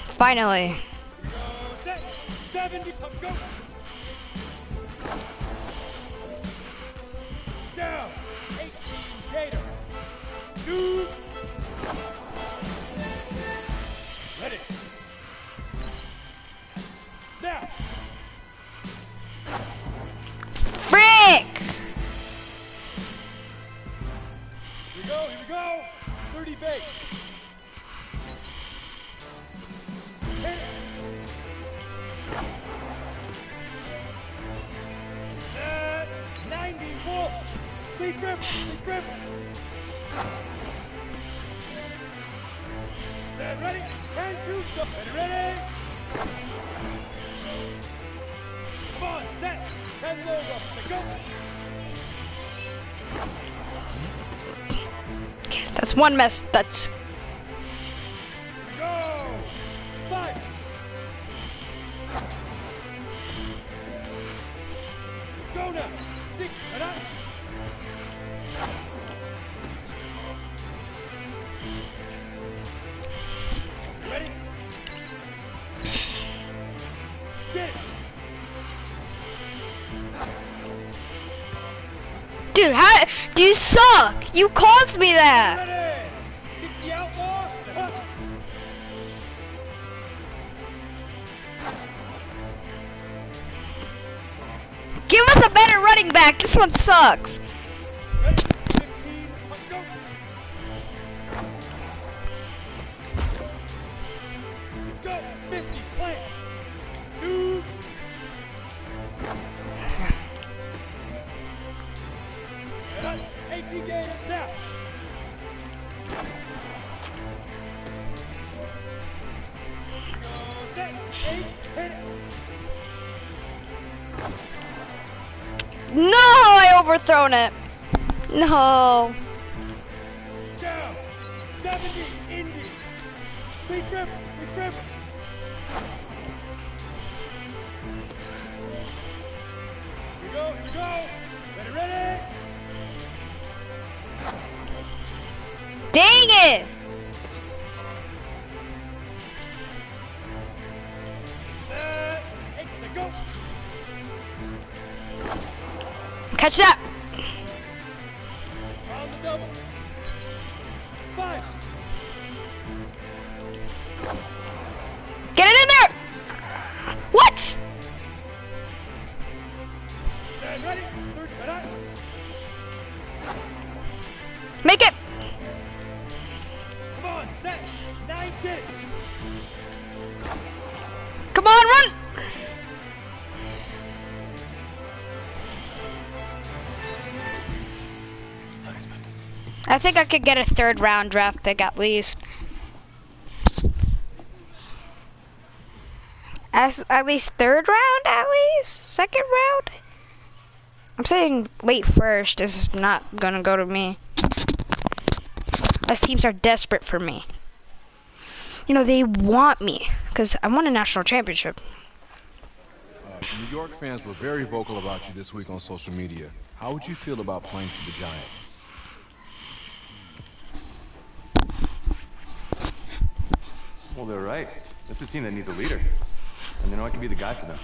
Finally. Set. 70, go. Down. 18, Gator. 2. Ready. Now. Frick! Here we go. 30 base. Hit it. Set. 90, full. Please grip. Set, ready. 10, 2, stop. Ready. Come on, set. 10 low up. Go. That's one mess. That's... Go. 5. Go now. 6. Right up. Ready? Get it. Dude, how... Do you suck? You caused me that! Ready. 60 outlaw. Up. Give us a better running back. This one sucks. Ready? 15. Up, go. Let's go. 50. Plant. 2. And up. 18 Gator. Now. Go. Set. 8. Hit it. No, I overthrown it. No. Down. 70. Indy. Big grip. Here we go. Ready. Dang it! Set. 8. Go. Catch that. On the double. 5. Get it in there! What? Set. Ready. 30. Ready. Make it! Come on. Set. 9. Get it. Come on, run! I think I could get a 3rd round draft pick at least. At least 3rd round, at least? 2nd round? I'm saying late 1st is not gonna go to me. Unless teams are desperate for me. you know, they want me because I won a national championship. New York fans were very vocal about you this week on social media. How would you feel about playing for the Giants? Well, they're right. This is a team that needs a leader. And they know I can be the guy for them.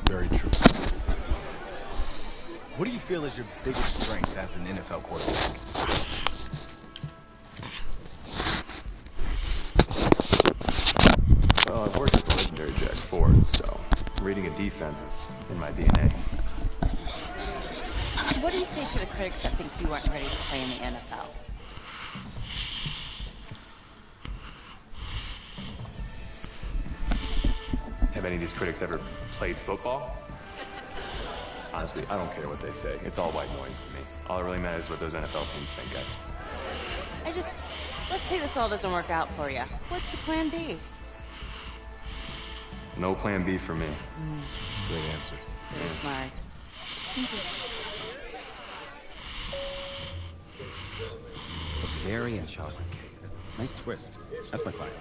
Very true. What do you feel is your biggest strength as an NFL quarterback? Well, I've worked with the legendary Jack Ford, so reading a defense is in my DNA. What do you say to the critics that think you aren't ready to play in the NFL? Have any of these critics ever played football? Honestly, I don't care what they say. It's all white noise to me. All that really matters is what those NFL teams think, guys. Let's say this all doesn't work out for you. What's your plan B? No plan B for me. Great answer. Very smart. Thank you. Bavarian chocolate cake. Nice twist. That's my client.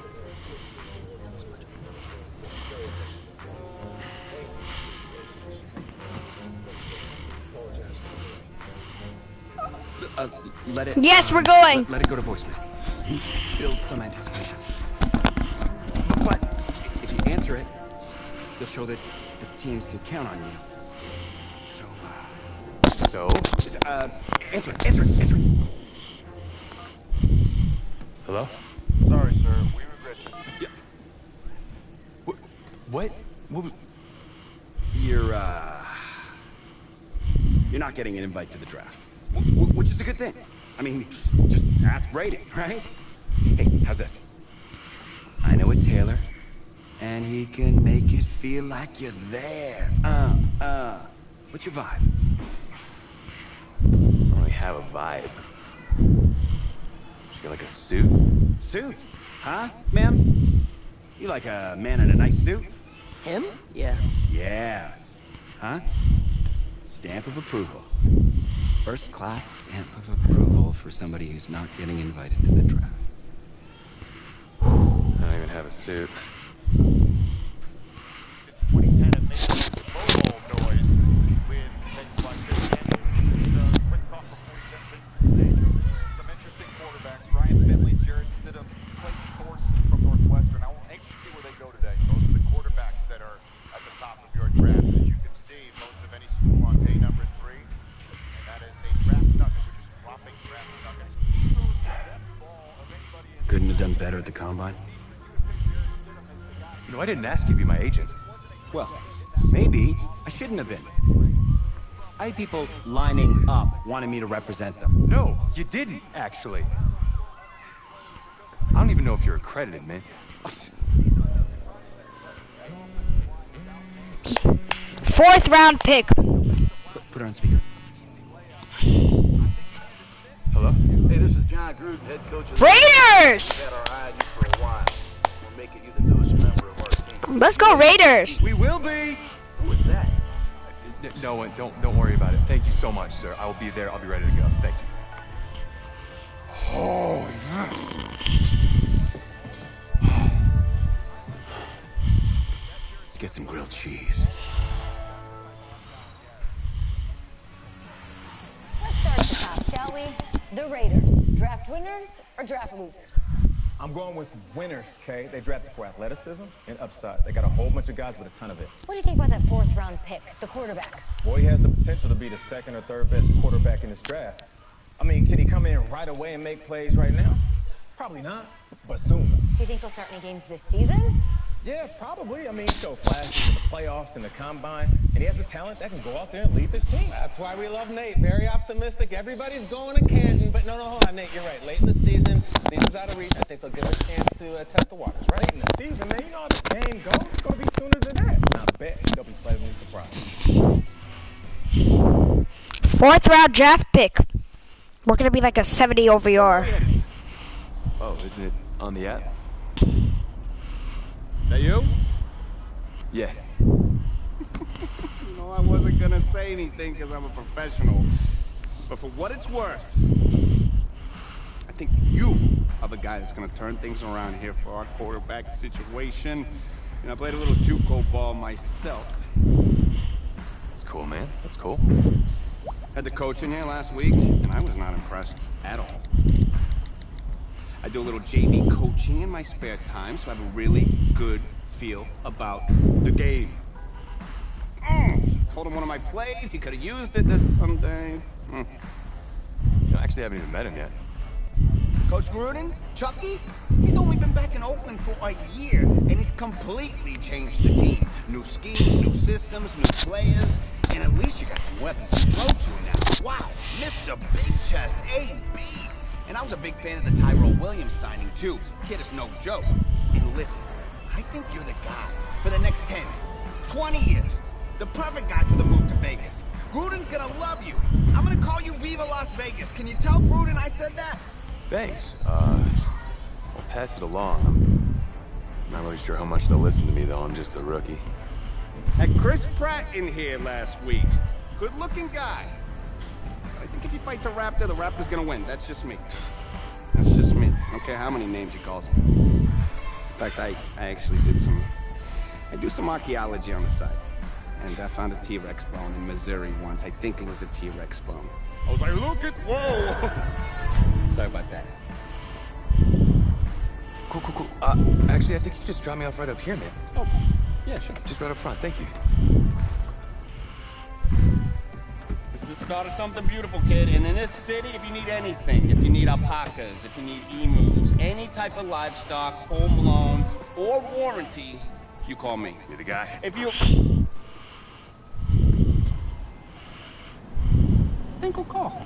Let it. Yes, we're going. Let it go to voicemail. Build some anticipation. But if you answer it, you'll show that the teams can count on you. So, answer it. Hello? Sorry, sir. We regret you. Yeah. What? You're not getting an invite to the draft. Which is a good thing. I mean, just ask Brady, right? Hey, how's this? I know a tailor, and he can make it feel like you're there. What's your vibe? I don't really have a vibe. She got like a suit? Suit? Huh, ma'am? You like a man in a nice suit? Him? Yeah. Yeah. Huh? Stamp of approval. First class stamp of approval for somebody who's not getting invited to the draft. I don't even have a suit. Since 2010, it makes Super Bowl noise with things like this. And a quick thought before we jump into the stage. Some interesting quarterbacks. Ryan Finley, Jarrett Stidham, Clayton Thorson from Northwestern. I'm anxious to see where they go today. Those are the quarterbacks that are at the top of your draft. As you can see, most of any school on day number 3. And that is a draft nugget, which is dropping draft nuggets. He throws the best ball of anybody in. Couldn't have done better at the combine. You know, I didn't ask you to be my agent. Well, maybe I shouldn't have been. I had people lining up wanting me to represent them. No, you didn't, actually. I don't even know if you're accredited, man. Fourth round pick. Put her on speaker. Hello? Hey, this is John Gruden, head coach of Raiders! We've had our eye on you for a while. We're making you the newest member of our team. Let's go Raiders! We will be! Who is that? No, don't worry about it. Thank you so much, sir. I will be there. I'll be ready to go. Thank you. Oh, let's get some grilled cheese. Let's start at the top, shall we? The Raiders. Draft winners or draft losers? I'm going with winners, Kay. They drafted for athleticism and upside. They got a whole bunch of guys with a ton of it. What do you think about that 4th round pick, the quarterback? Boy, he has the potential to be the 2nd or 3rd best quarterback in this draft. I mean, can he come in right away and make plays right now? Probably not, but soon. Do you think he'll start any games this season? Yeah, probably. I mean, he showed flashes in the playoffs and the combine, and he has the talent that can go out there and lead this team. That's why we love Nate. Very optimistic. Everybody's going to Canton, but no, hold on, Nate. You're right. Late in the season's out of reach. I think they'll give him a chance to test the waters. Right late in the season, man. You know how this game goes. It's going to be sooner than that. And I bet they'll be pleasantly surprised. 4th round draft pick. We're gonna be like a 70 OVR. Oh, isn't it on the app? That you? Yeah. You know, I wasn't gonna say anything because I'm a professional. But for what it's worth, I think you are the guy that's going to turn things around here for our quarterback situation. And I played a little JUCO ball myself. That's cool, man. That's cool. Had the coach in here last week, and I was not impressed at all. I do a little JV coaching in my spare time, so I have a really good feel about the game. Told him one of my plays, he could have used it this Sunday. You know, I actually haven't even met him yet. Coach Gruden? Chucky? He's only been back in Oakland for a year, and he's completely changed the team. New schemes, new systems, new players, and at least you got some weapons to throw to now. Wow, Mr. Big Chest, AB. And I was a big fan of the Tyrell Williams signing, too. Kid is no joke. And listen, I think you're the guy for the next 10, 20 years. The perfect guy for the move to Vegas. Gruden's gonna love you. I'm gonna call you Viva Las Vegas. Can you tell Gruden I said that? Thanks. I'll pass it along. I'm not really sure how much they'll listen to me, though. I'm just a rookie. Had Chris Pratt in here last week. Good-looking guy. I think if he fights a Raptor, the Raptor's gonna win. That's just me. That's just me. I don't care how many names he calls me. In fact, I actually I do some archaeology on the side. And I found a T-Rex bone in Missouri once. I think it was a T-Rex bone. I was like, look at, whoa! Sorry about that. Cool. Actually, I think you just dropped me off right up here, man. Oh, yeah, sure. Just right up front. Thank you. This is the start of something beautiful, kid. And in this city, if you need anything, if you need alpacas, if you need emus, any type of livestock, home loan, or warranty, you call me. You're the guy. If you... think we'll call.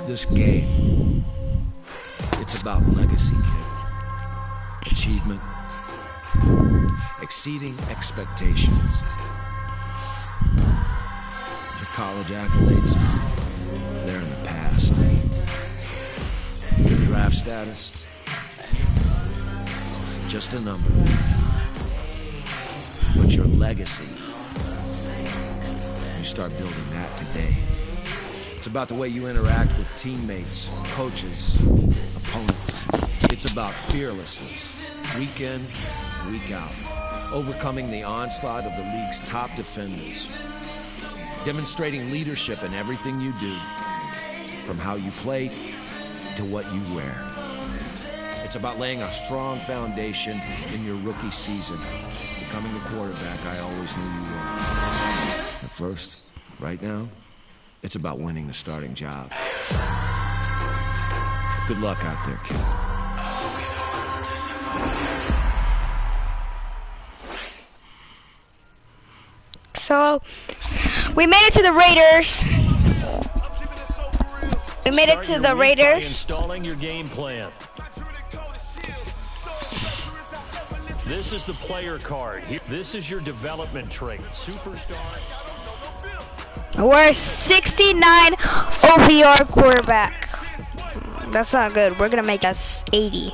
This game, it's about legacy, kid. Achievement, exceeding expectations. Your college accolades, they're in the past. Your draft status, just a number. But your legacy, you start building that today. It's about the way you interact with teammates, coaches, opponents. It's about fearlessness, week in, week out. Overcoming the onslaught of the league's top defenders. Demonstrating leadership in everything you do, from how you play to what you wear. It's about laying a strong foundation in your rookie season, becoming the quarterback I always knew you were. At first, right now, it's about winning the starting job. Good luck out there, kid. So, we made it to the Raiders. We made it to the Raiders. Installing your game plan. This is the player card. This is your development trait. Superstar. We're a 69 OVR quarterback. That's not good. We're gonna make us 80.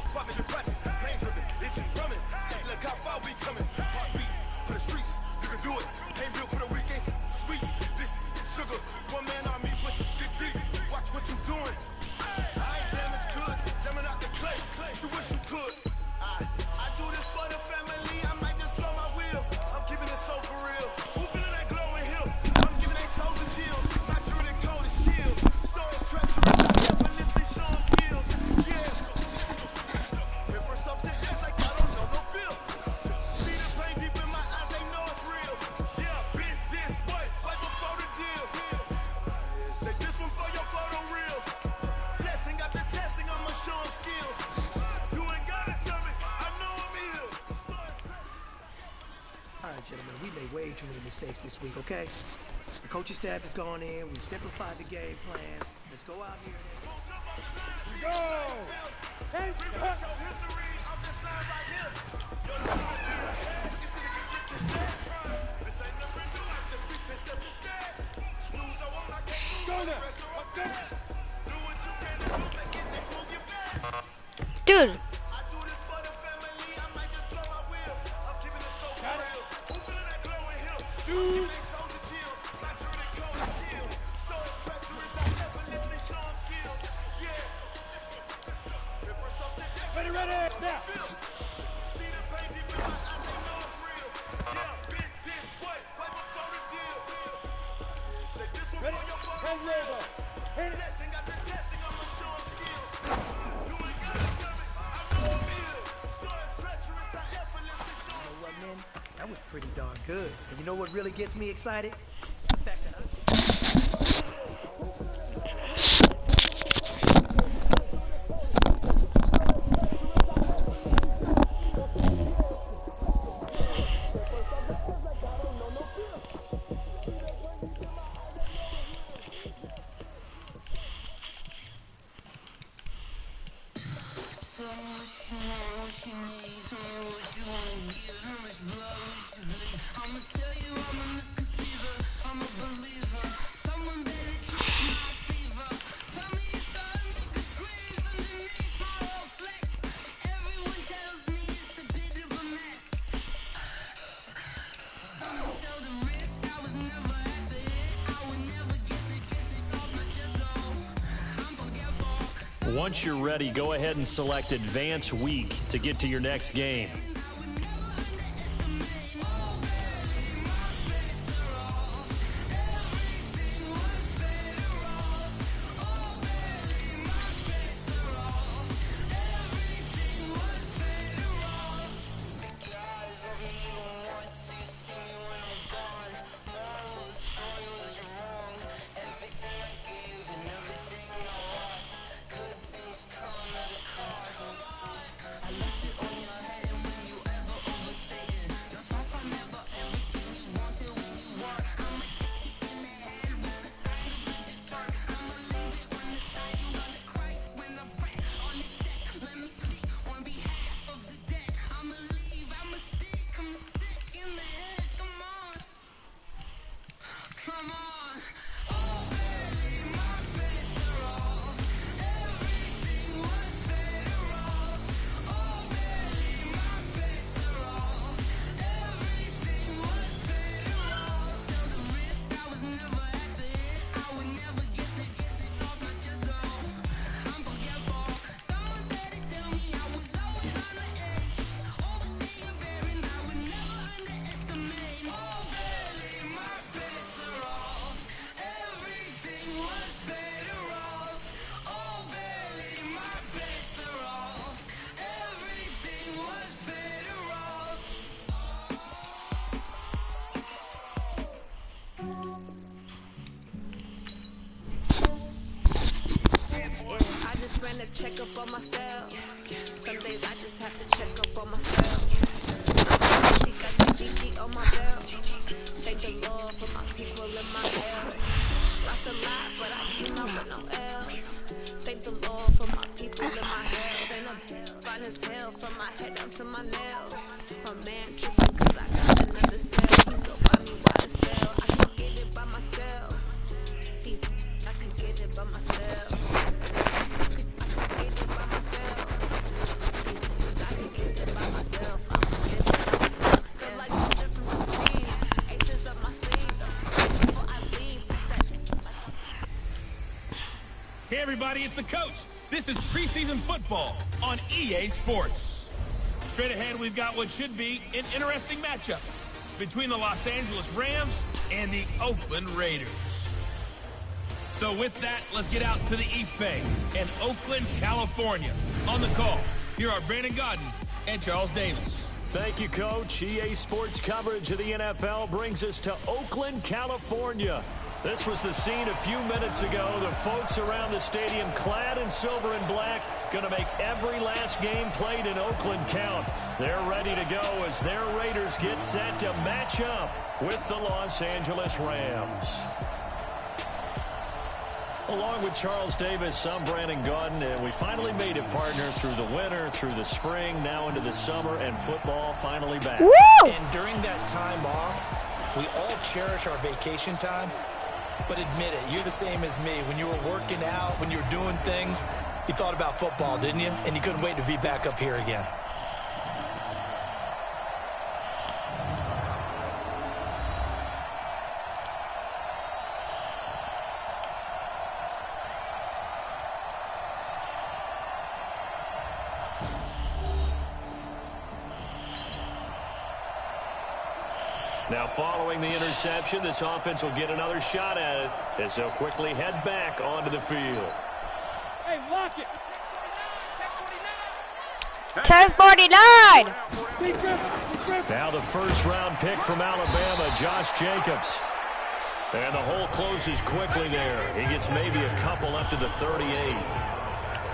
Gentlemen, we made way too many mistakes this week, okay? The coaching staff has gone in, we've simplified the game plan. Let's go out here and... Go! Dude. That was pretty darn good. And you know what really gets me excited? Once you're ready, go ahead and select Advance Week to get to your next game. Check up on myself. Some days I just have to check up on myself. I'm so busy, got the GG on my belt. Thank the Lord for my people in my health. Lost a lot, but I came out with no else. Thank the Lord for my people in my health. And I'm fine as hell from my head down to my nails. My man tripping cause I got another cell. He still buy me by the cell. I can get it by myself. I can get it by myself. Hey everybody, it's the coach. This is preseason football on EA Sports. Straight ahead, we've got what should be an interesting matchup between the Los Angeles Rams and the Oakland Raiders. So with that, let's get out to the East Bay and Oakland, California. On the call, here are Brandon Godden and Charles Davis. Thank you, Coach. EA Sports coverage of the NFL brings us to Oakland, California. This was the scene a few minutes ago. The folks around the stadium clad in silver and black going to make every last game played in Oakland count. They're ready to go as their Raiders get set to match up with the Los Angeles Rams. Along with Charles Davis, I'm Brandon Godden, and we finally made it, partner, through the winter, through the spring, now into the summer, and football finally back. Woo! And during that time off, we all cherish our vacation time. But admit it, you're the same as me. When you were working out, when you were doing things, you thought about football, didn't you? And you couldn't wait to be back up here again. Now, following the interception, this offense will get another shot at it as they'll quickly head back onto the field. Hey, lock it. 10:49. Now the first-round pick from Alabama, Josh Jacobs. And the hole closes quickly there. He gets maybe a couple up to the 38.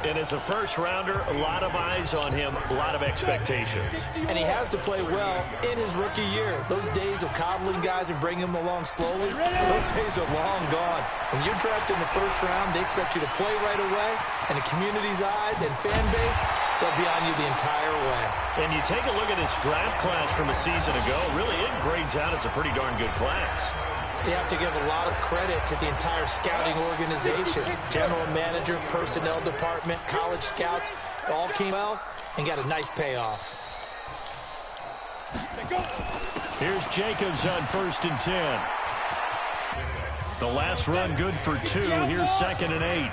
And as a first-rounder, a lot of eyes on him, a lot of expectations. And he has to play well in his rookie year. Those days of coddling guys and bringing them along slowly, those days are long gone. When you're drafted in the first round, they expect you to play right away. And the community's eyes and fan base, they'll be on you the entire way. And you take a look at this draft class from a season ago, really it grades out as a pretty darn good class. So you have to give a lot of credit to the entire scouting organization. General manager, personnel department, college scouts, all came well and got a nice payoff. Here's Jacobs on 1st and 10. The last run good for 2. Here's 2nd and 8.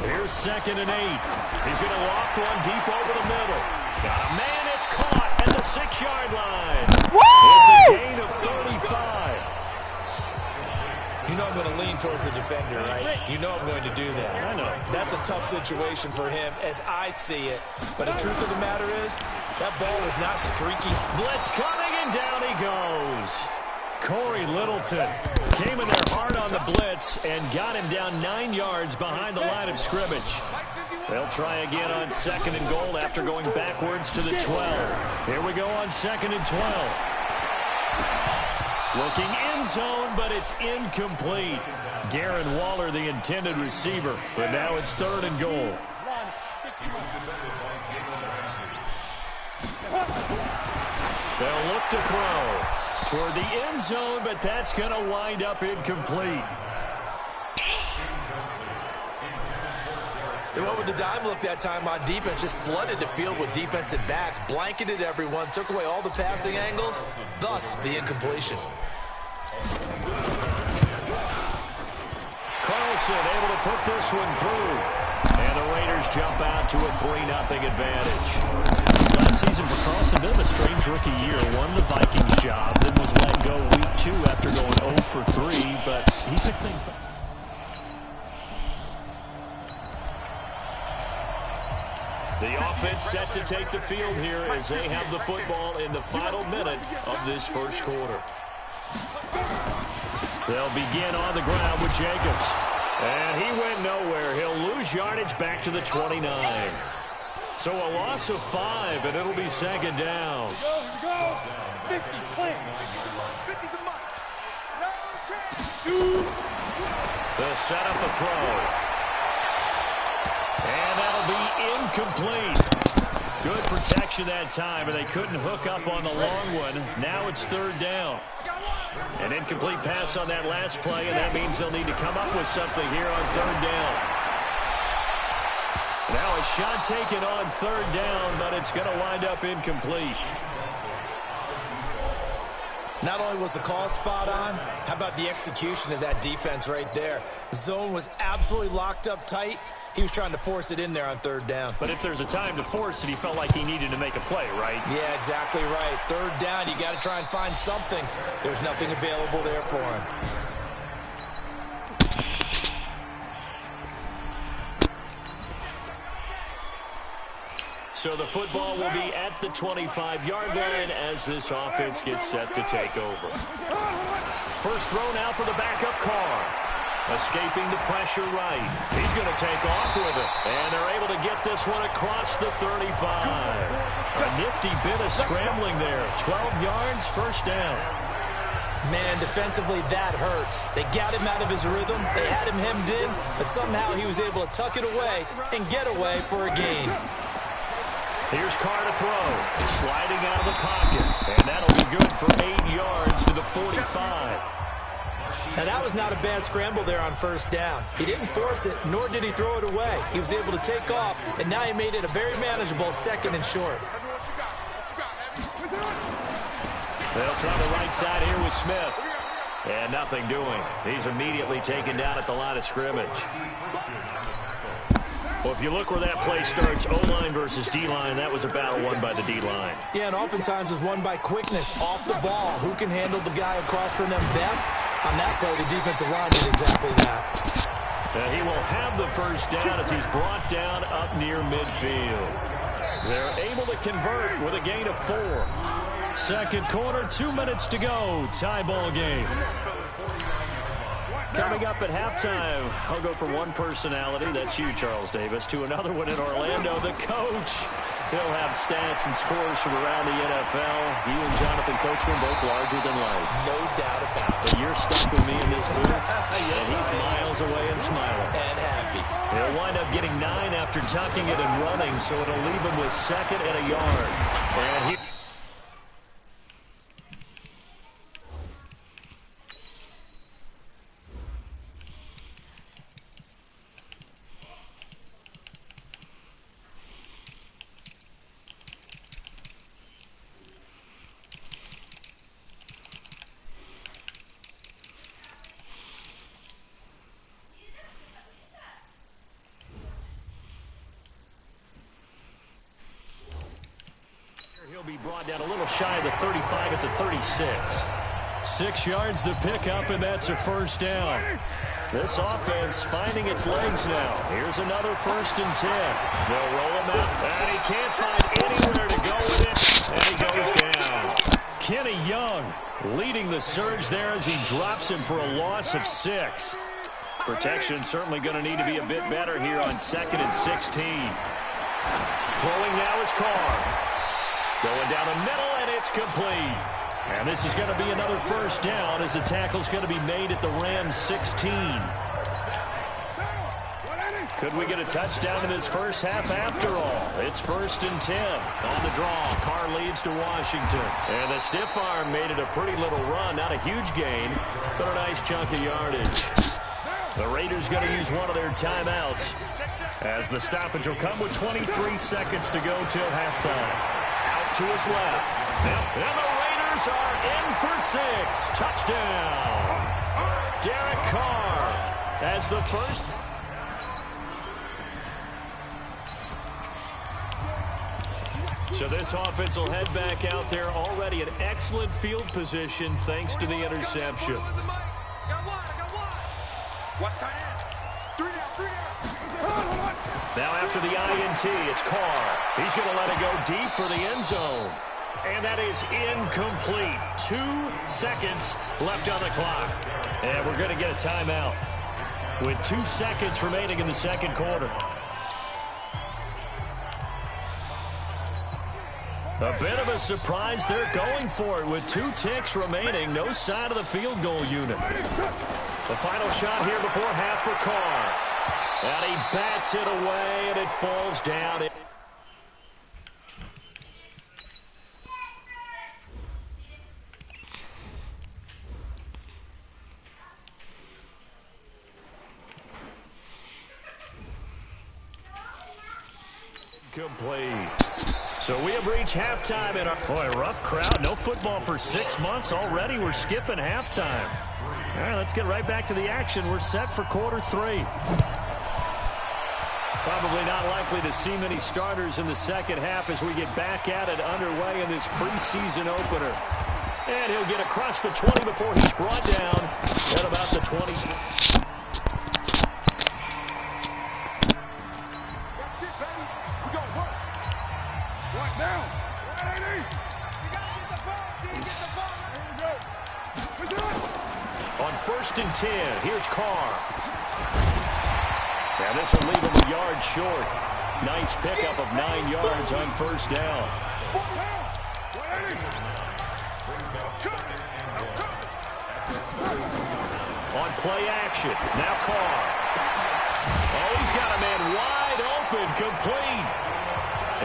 Here's 2nd and 8. He's going to loft one deep over the middle. Got a man, it's caught at the 6-yard line. Woo! It's a gain of 35. You know I'm going to lean towards the defender, right? You know I'm going to do that. I know. That's a tough situation for him as I see it. But the truth of the matter is, that ball was not streaky. Blitz coming, and down he goes. Corey Littleton came in there hard on the blitz and got him down 9 yards behind the line of scrimmage. They'll try again on 2nd and goal after going backwards to the 12. Here we go on 2nd and 12. Looking end zone, but it's incomplete. Darren Waller, the intended receiver, but now it's 3rd and goal. They'll look to throw toward the end zone, but that's going to wind up incomplete. They went with the dime look that time on defense, just flooded the field with defensive backs, blanketed everyone, took away all the passing angles, thus the incompletion. Carlson able to put this one through. And the Raiders jump out to a 3-0 advantage. Last season for Carlson, bit of a strange rookie year. Won the Vikings job, then was let go week 2 after going 0 for 3, but he picked things back. The offense set to take the field here as they have the football in the final minute of this first quarter. They'll begin on the ground with Jacobs. And he went nowhere. He'll lose yardage back to the 29. So a loss of 5, and it'll be 2nd down. Go. 50, play. 50's a mark. No change. They'll set up the throw. And that'll be incomplete. Good protection that time, and they couldn't hook up on the long one. Now it's 3rd down. An incomplete pass on that last play, and that means they'll need to come up with something here on 3rd down. Now a shot taken on 3rd down, but it's going to wind up incomplete. Not only was the call spot on, how about the execution of that defense right there? The zone was absolutely locked up tight. He was trying to force it in there on 3rd down. But if there's a time to force it, he felt like he needed to make a play, right? Yeah, exactly right. 3rd down, you got to try and find something. There's nothing available there for him. So the football will be at the 25-yard line as this offense gets set to take over. First throw now for the backup Carr. Escaping the pressure right. He's going to take off with it. And they're able to get this one across the 35. A nifty bit of scrambling there. 12 yards, 1st down. Man, defensively, that hurts. They got him out of his rhythm. They had him hemmed in, but somehow he was able to tuck it away and get away for a gain. Here's Carr to throw. Sliding out of the pocket. And that'll be good for 8 yards to the 45. Now, that was not a bad scramble there on 1st down. He didn't force it, nor did he throw it away. He was able to take off, and now he made it a very manageable 2nd and short. They'll try the right side here with Smith. And nothing doing. He's immediately taken down at the line of scrimmage. Well, if you look where that play starts, O-line versus D-line, that was a battle won by the D-line. Yeah, and oftentimes it's won by quickness off the ball. Who can handle the guy across from them best? On that play, the defensive line did exactly that. And he will have the first down as he's brought down up near midfield. They're able to convert with a gain of 4. Second quarter, 2 minutes to go. Tie ball game. Coming up at halftime, I'll go from one personality, that's you, Charles Davis, to another one in Orlando, the coach. He'll have stats and scores from around the NFL. You and Jonathan Coachman both larger than life. No doubt about it. But you're stuck with me in this booth, and he's miles away and smiling. And happy. He'll wind up getting 9 after tucking it and running, so it'll leave him with 2nd and a yard. And he... He'll be brought down a little shy of the 35 at the 36. 6 yards the pickup, and that's a first down. This offense finding its legs now. Here's another 1st and 10. They'll roll him out, and he can't find anywhere to go with it, and he goes down. Kenny Young leading the surge there as he drops him for a loss of 6. Protection certainly going to need to be a bit better here on 2nd and 16. Throwing now is Carr. Going down the middle, and it's complete. And this is going to be another first down as the tackle's going to be made at the Rams 16. Could we get a touchdown in this first half after all? It's 1st and 10. On the draw, Carr leads to Washington. And the stiff arm made it a pretty little run. Not a huge gain, but a nice chunk of yardage. The Raiders going to use one of their timeouts as the stoppage will come with 23 seconds to go till halftime. To his left. And the Raiders are in for 6. Touchdown. Derek Carr as the first. So this offense will head back out there already in excellent field position thanks to the interception. Now after the INT, it's Carr. He's going to let it go deep for the end zone. And that is incomplete. 2 seconds left on the clock. And we're going to get a timeout with 2 seconds remaining in the second quarter. A bit of a surprise. They're going for it with 2 ticks remaining. No sign of the field goal unit. The final shot here before half for Carr. And he bats it away, and it falls down. Complete. So we have reached halftime in our... Boy, rough crowd. No football for 6 months already. We're skipping halftime. All right, let's get right back to the action. We're set for quarter 3. Probably not likely to see many starters in the second half as we get back at it underway in this preseason opener. And he'll get across the 20 before he's brought down at about the 20. On 1st and 10, here's Carr. And this will leave him a yard short. Nice pickup of 9 yards on first down. On play action, now Carr. Oh, he's got a man wide open, complete.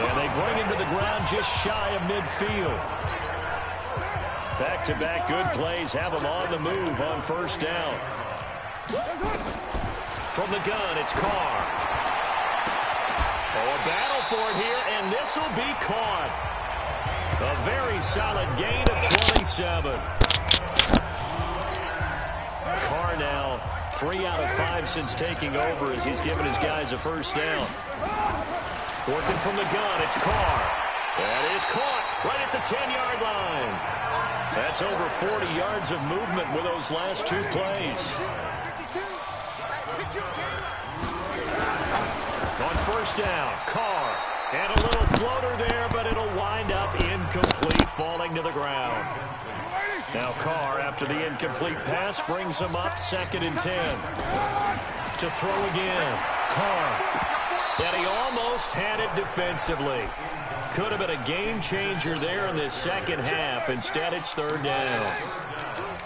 And they bring him to the ground just shy of midfield. Back-to-back good plays have him on the move on first down. From the gun, it's Carr. Oh, a battle for it here, and this will be caught. A very solid gain of 27. Carr now 3 out of 5 since taking over as he's given his guys a first down. Working from the gun, it's Carr. That is caught right at the 10-yard line. That's over 40 yards of movement with those last 2 plays. On first down, Carr. And a little floater there, but it'll wind up incomplete, falling to the ground. Now Carr, after the incomplete pass, brings him up 2nd and 10. To throw again, Carr. And he almost had it defensively. Could have been a game changer there in this second half. Instead, it's 3rd down.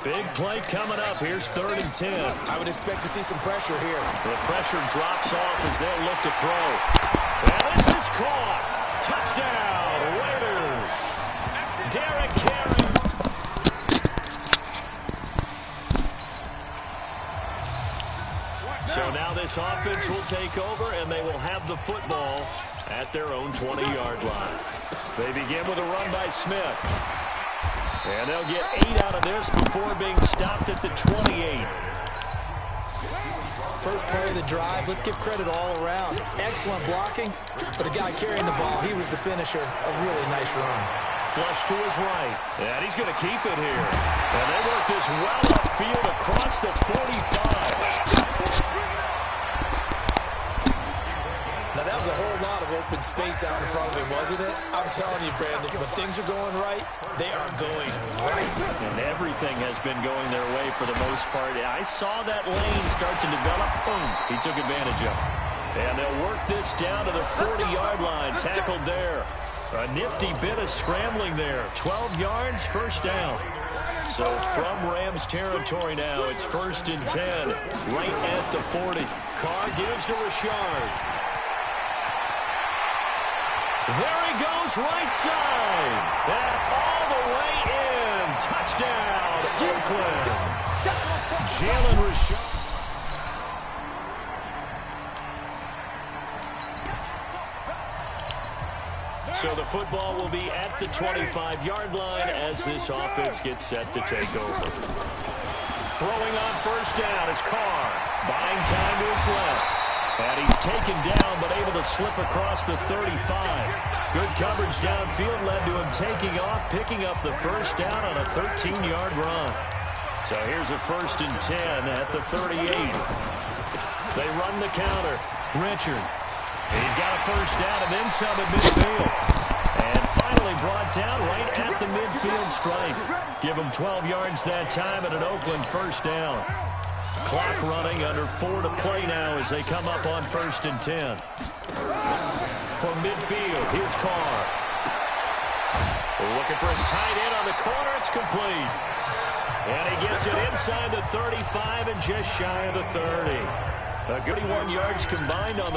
Big play coming up. Here's 3rd and 10. I would expect to see some pressure here. The pressure drops off as they'll look to throw. And this is caught. Touchdown, Raiders. Derek Carey. So now this offense will take over, and they will have the football at their own 20-yard line. They begin with a run by Smith. And they'll get 8 out of this before being stopped at the 28. First play of the drive, let's give credit all around. Excellent blocking, but the guy carrying the ball, he was the finisher. A really nice run. Flush to his right, and he's going to keep it here. And they work this well upfield across the 45. Now, that was a whole lot of open space out in front of him, wasn't it? I'm telling you, Brandon, when things are going right, they are going right. And everything has been going their way for the most part. I saw that lane start to develop. Boom, he took advantage of it. And they'll work this down to the 40-yard line, tackled there. A nifty bit of scrambling there. 12 yards, first down. So from Rams territory now, it's 1st and 10, right at the 40. Carr gives to Richard. There he goes, right side. And all the way in. Touchdown, Oakland. Jalen Richard. So the football will be at the 25-yard line as this offense gets set to take over. Throwing on first down is Carr. Buying time to his left. And he's taken down but able to slip across the 35. Good coverage downfield led to him taking off, picking up the first down on a 13-yard run. So here's a 1st and 10 at the 38. They run the counter. Richard. He's got a first down and then some at midfield. And finally brought down right at the midfield stripe. Give him 12 yards that time and an Oakland first down. Clock running, under 4 to play now as they come up on 1st and 10. From midfield, here's Carr. Looking for his tight end on the corner. It's complete. And he gets it inside the 35 and just shy of the 30. 31 yards combined on the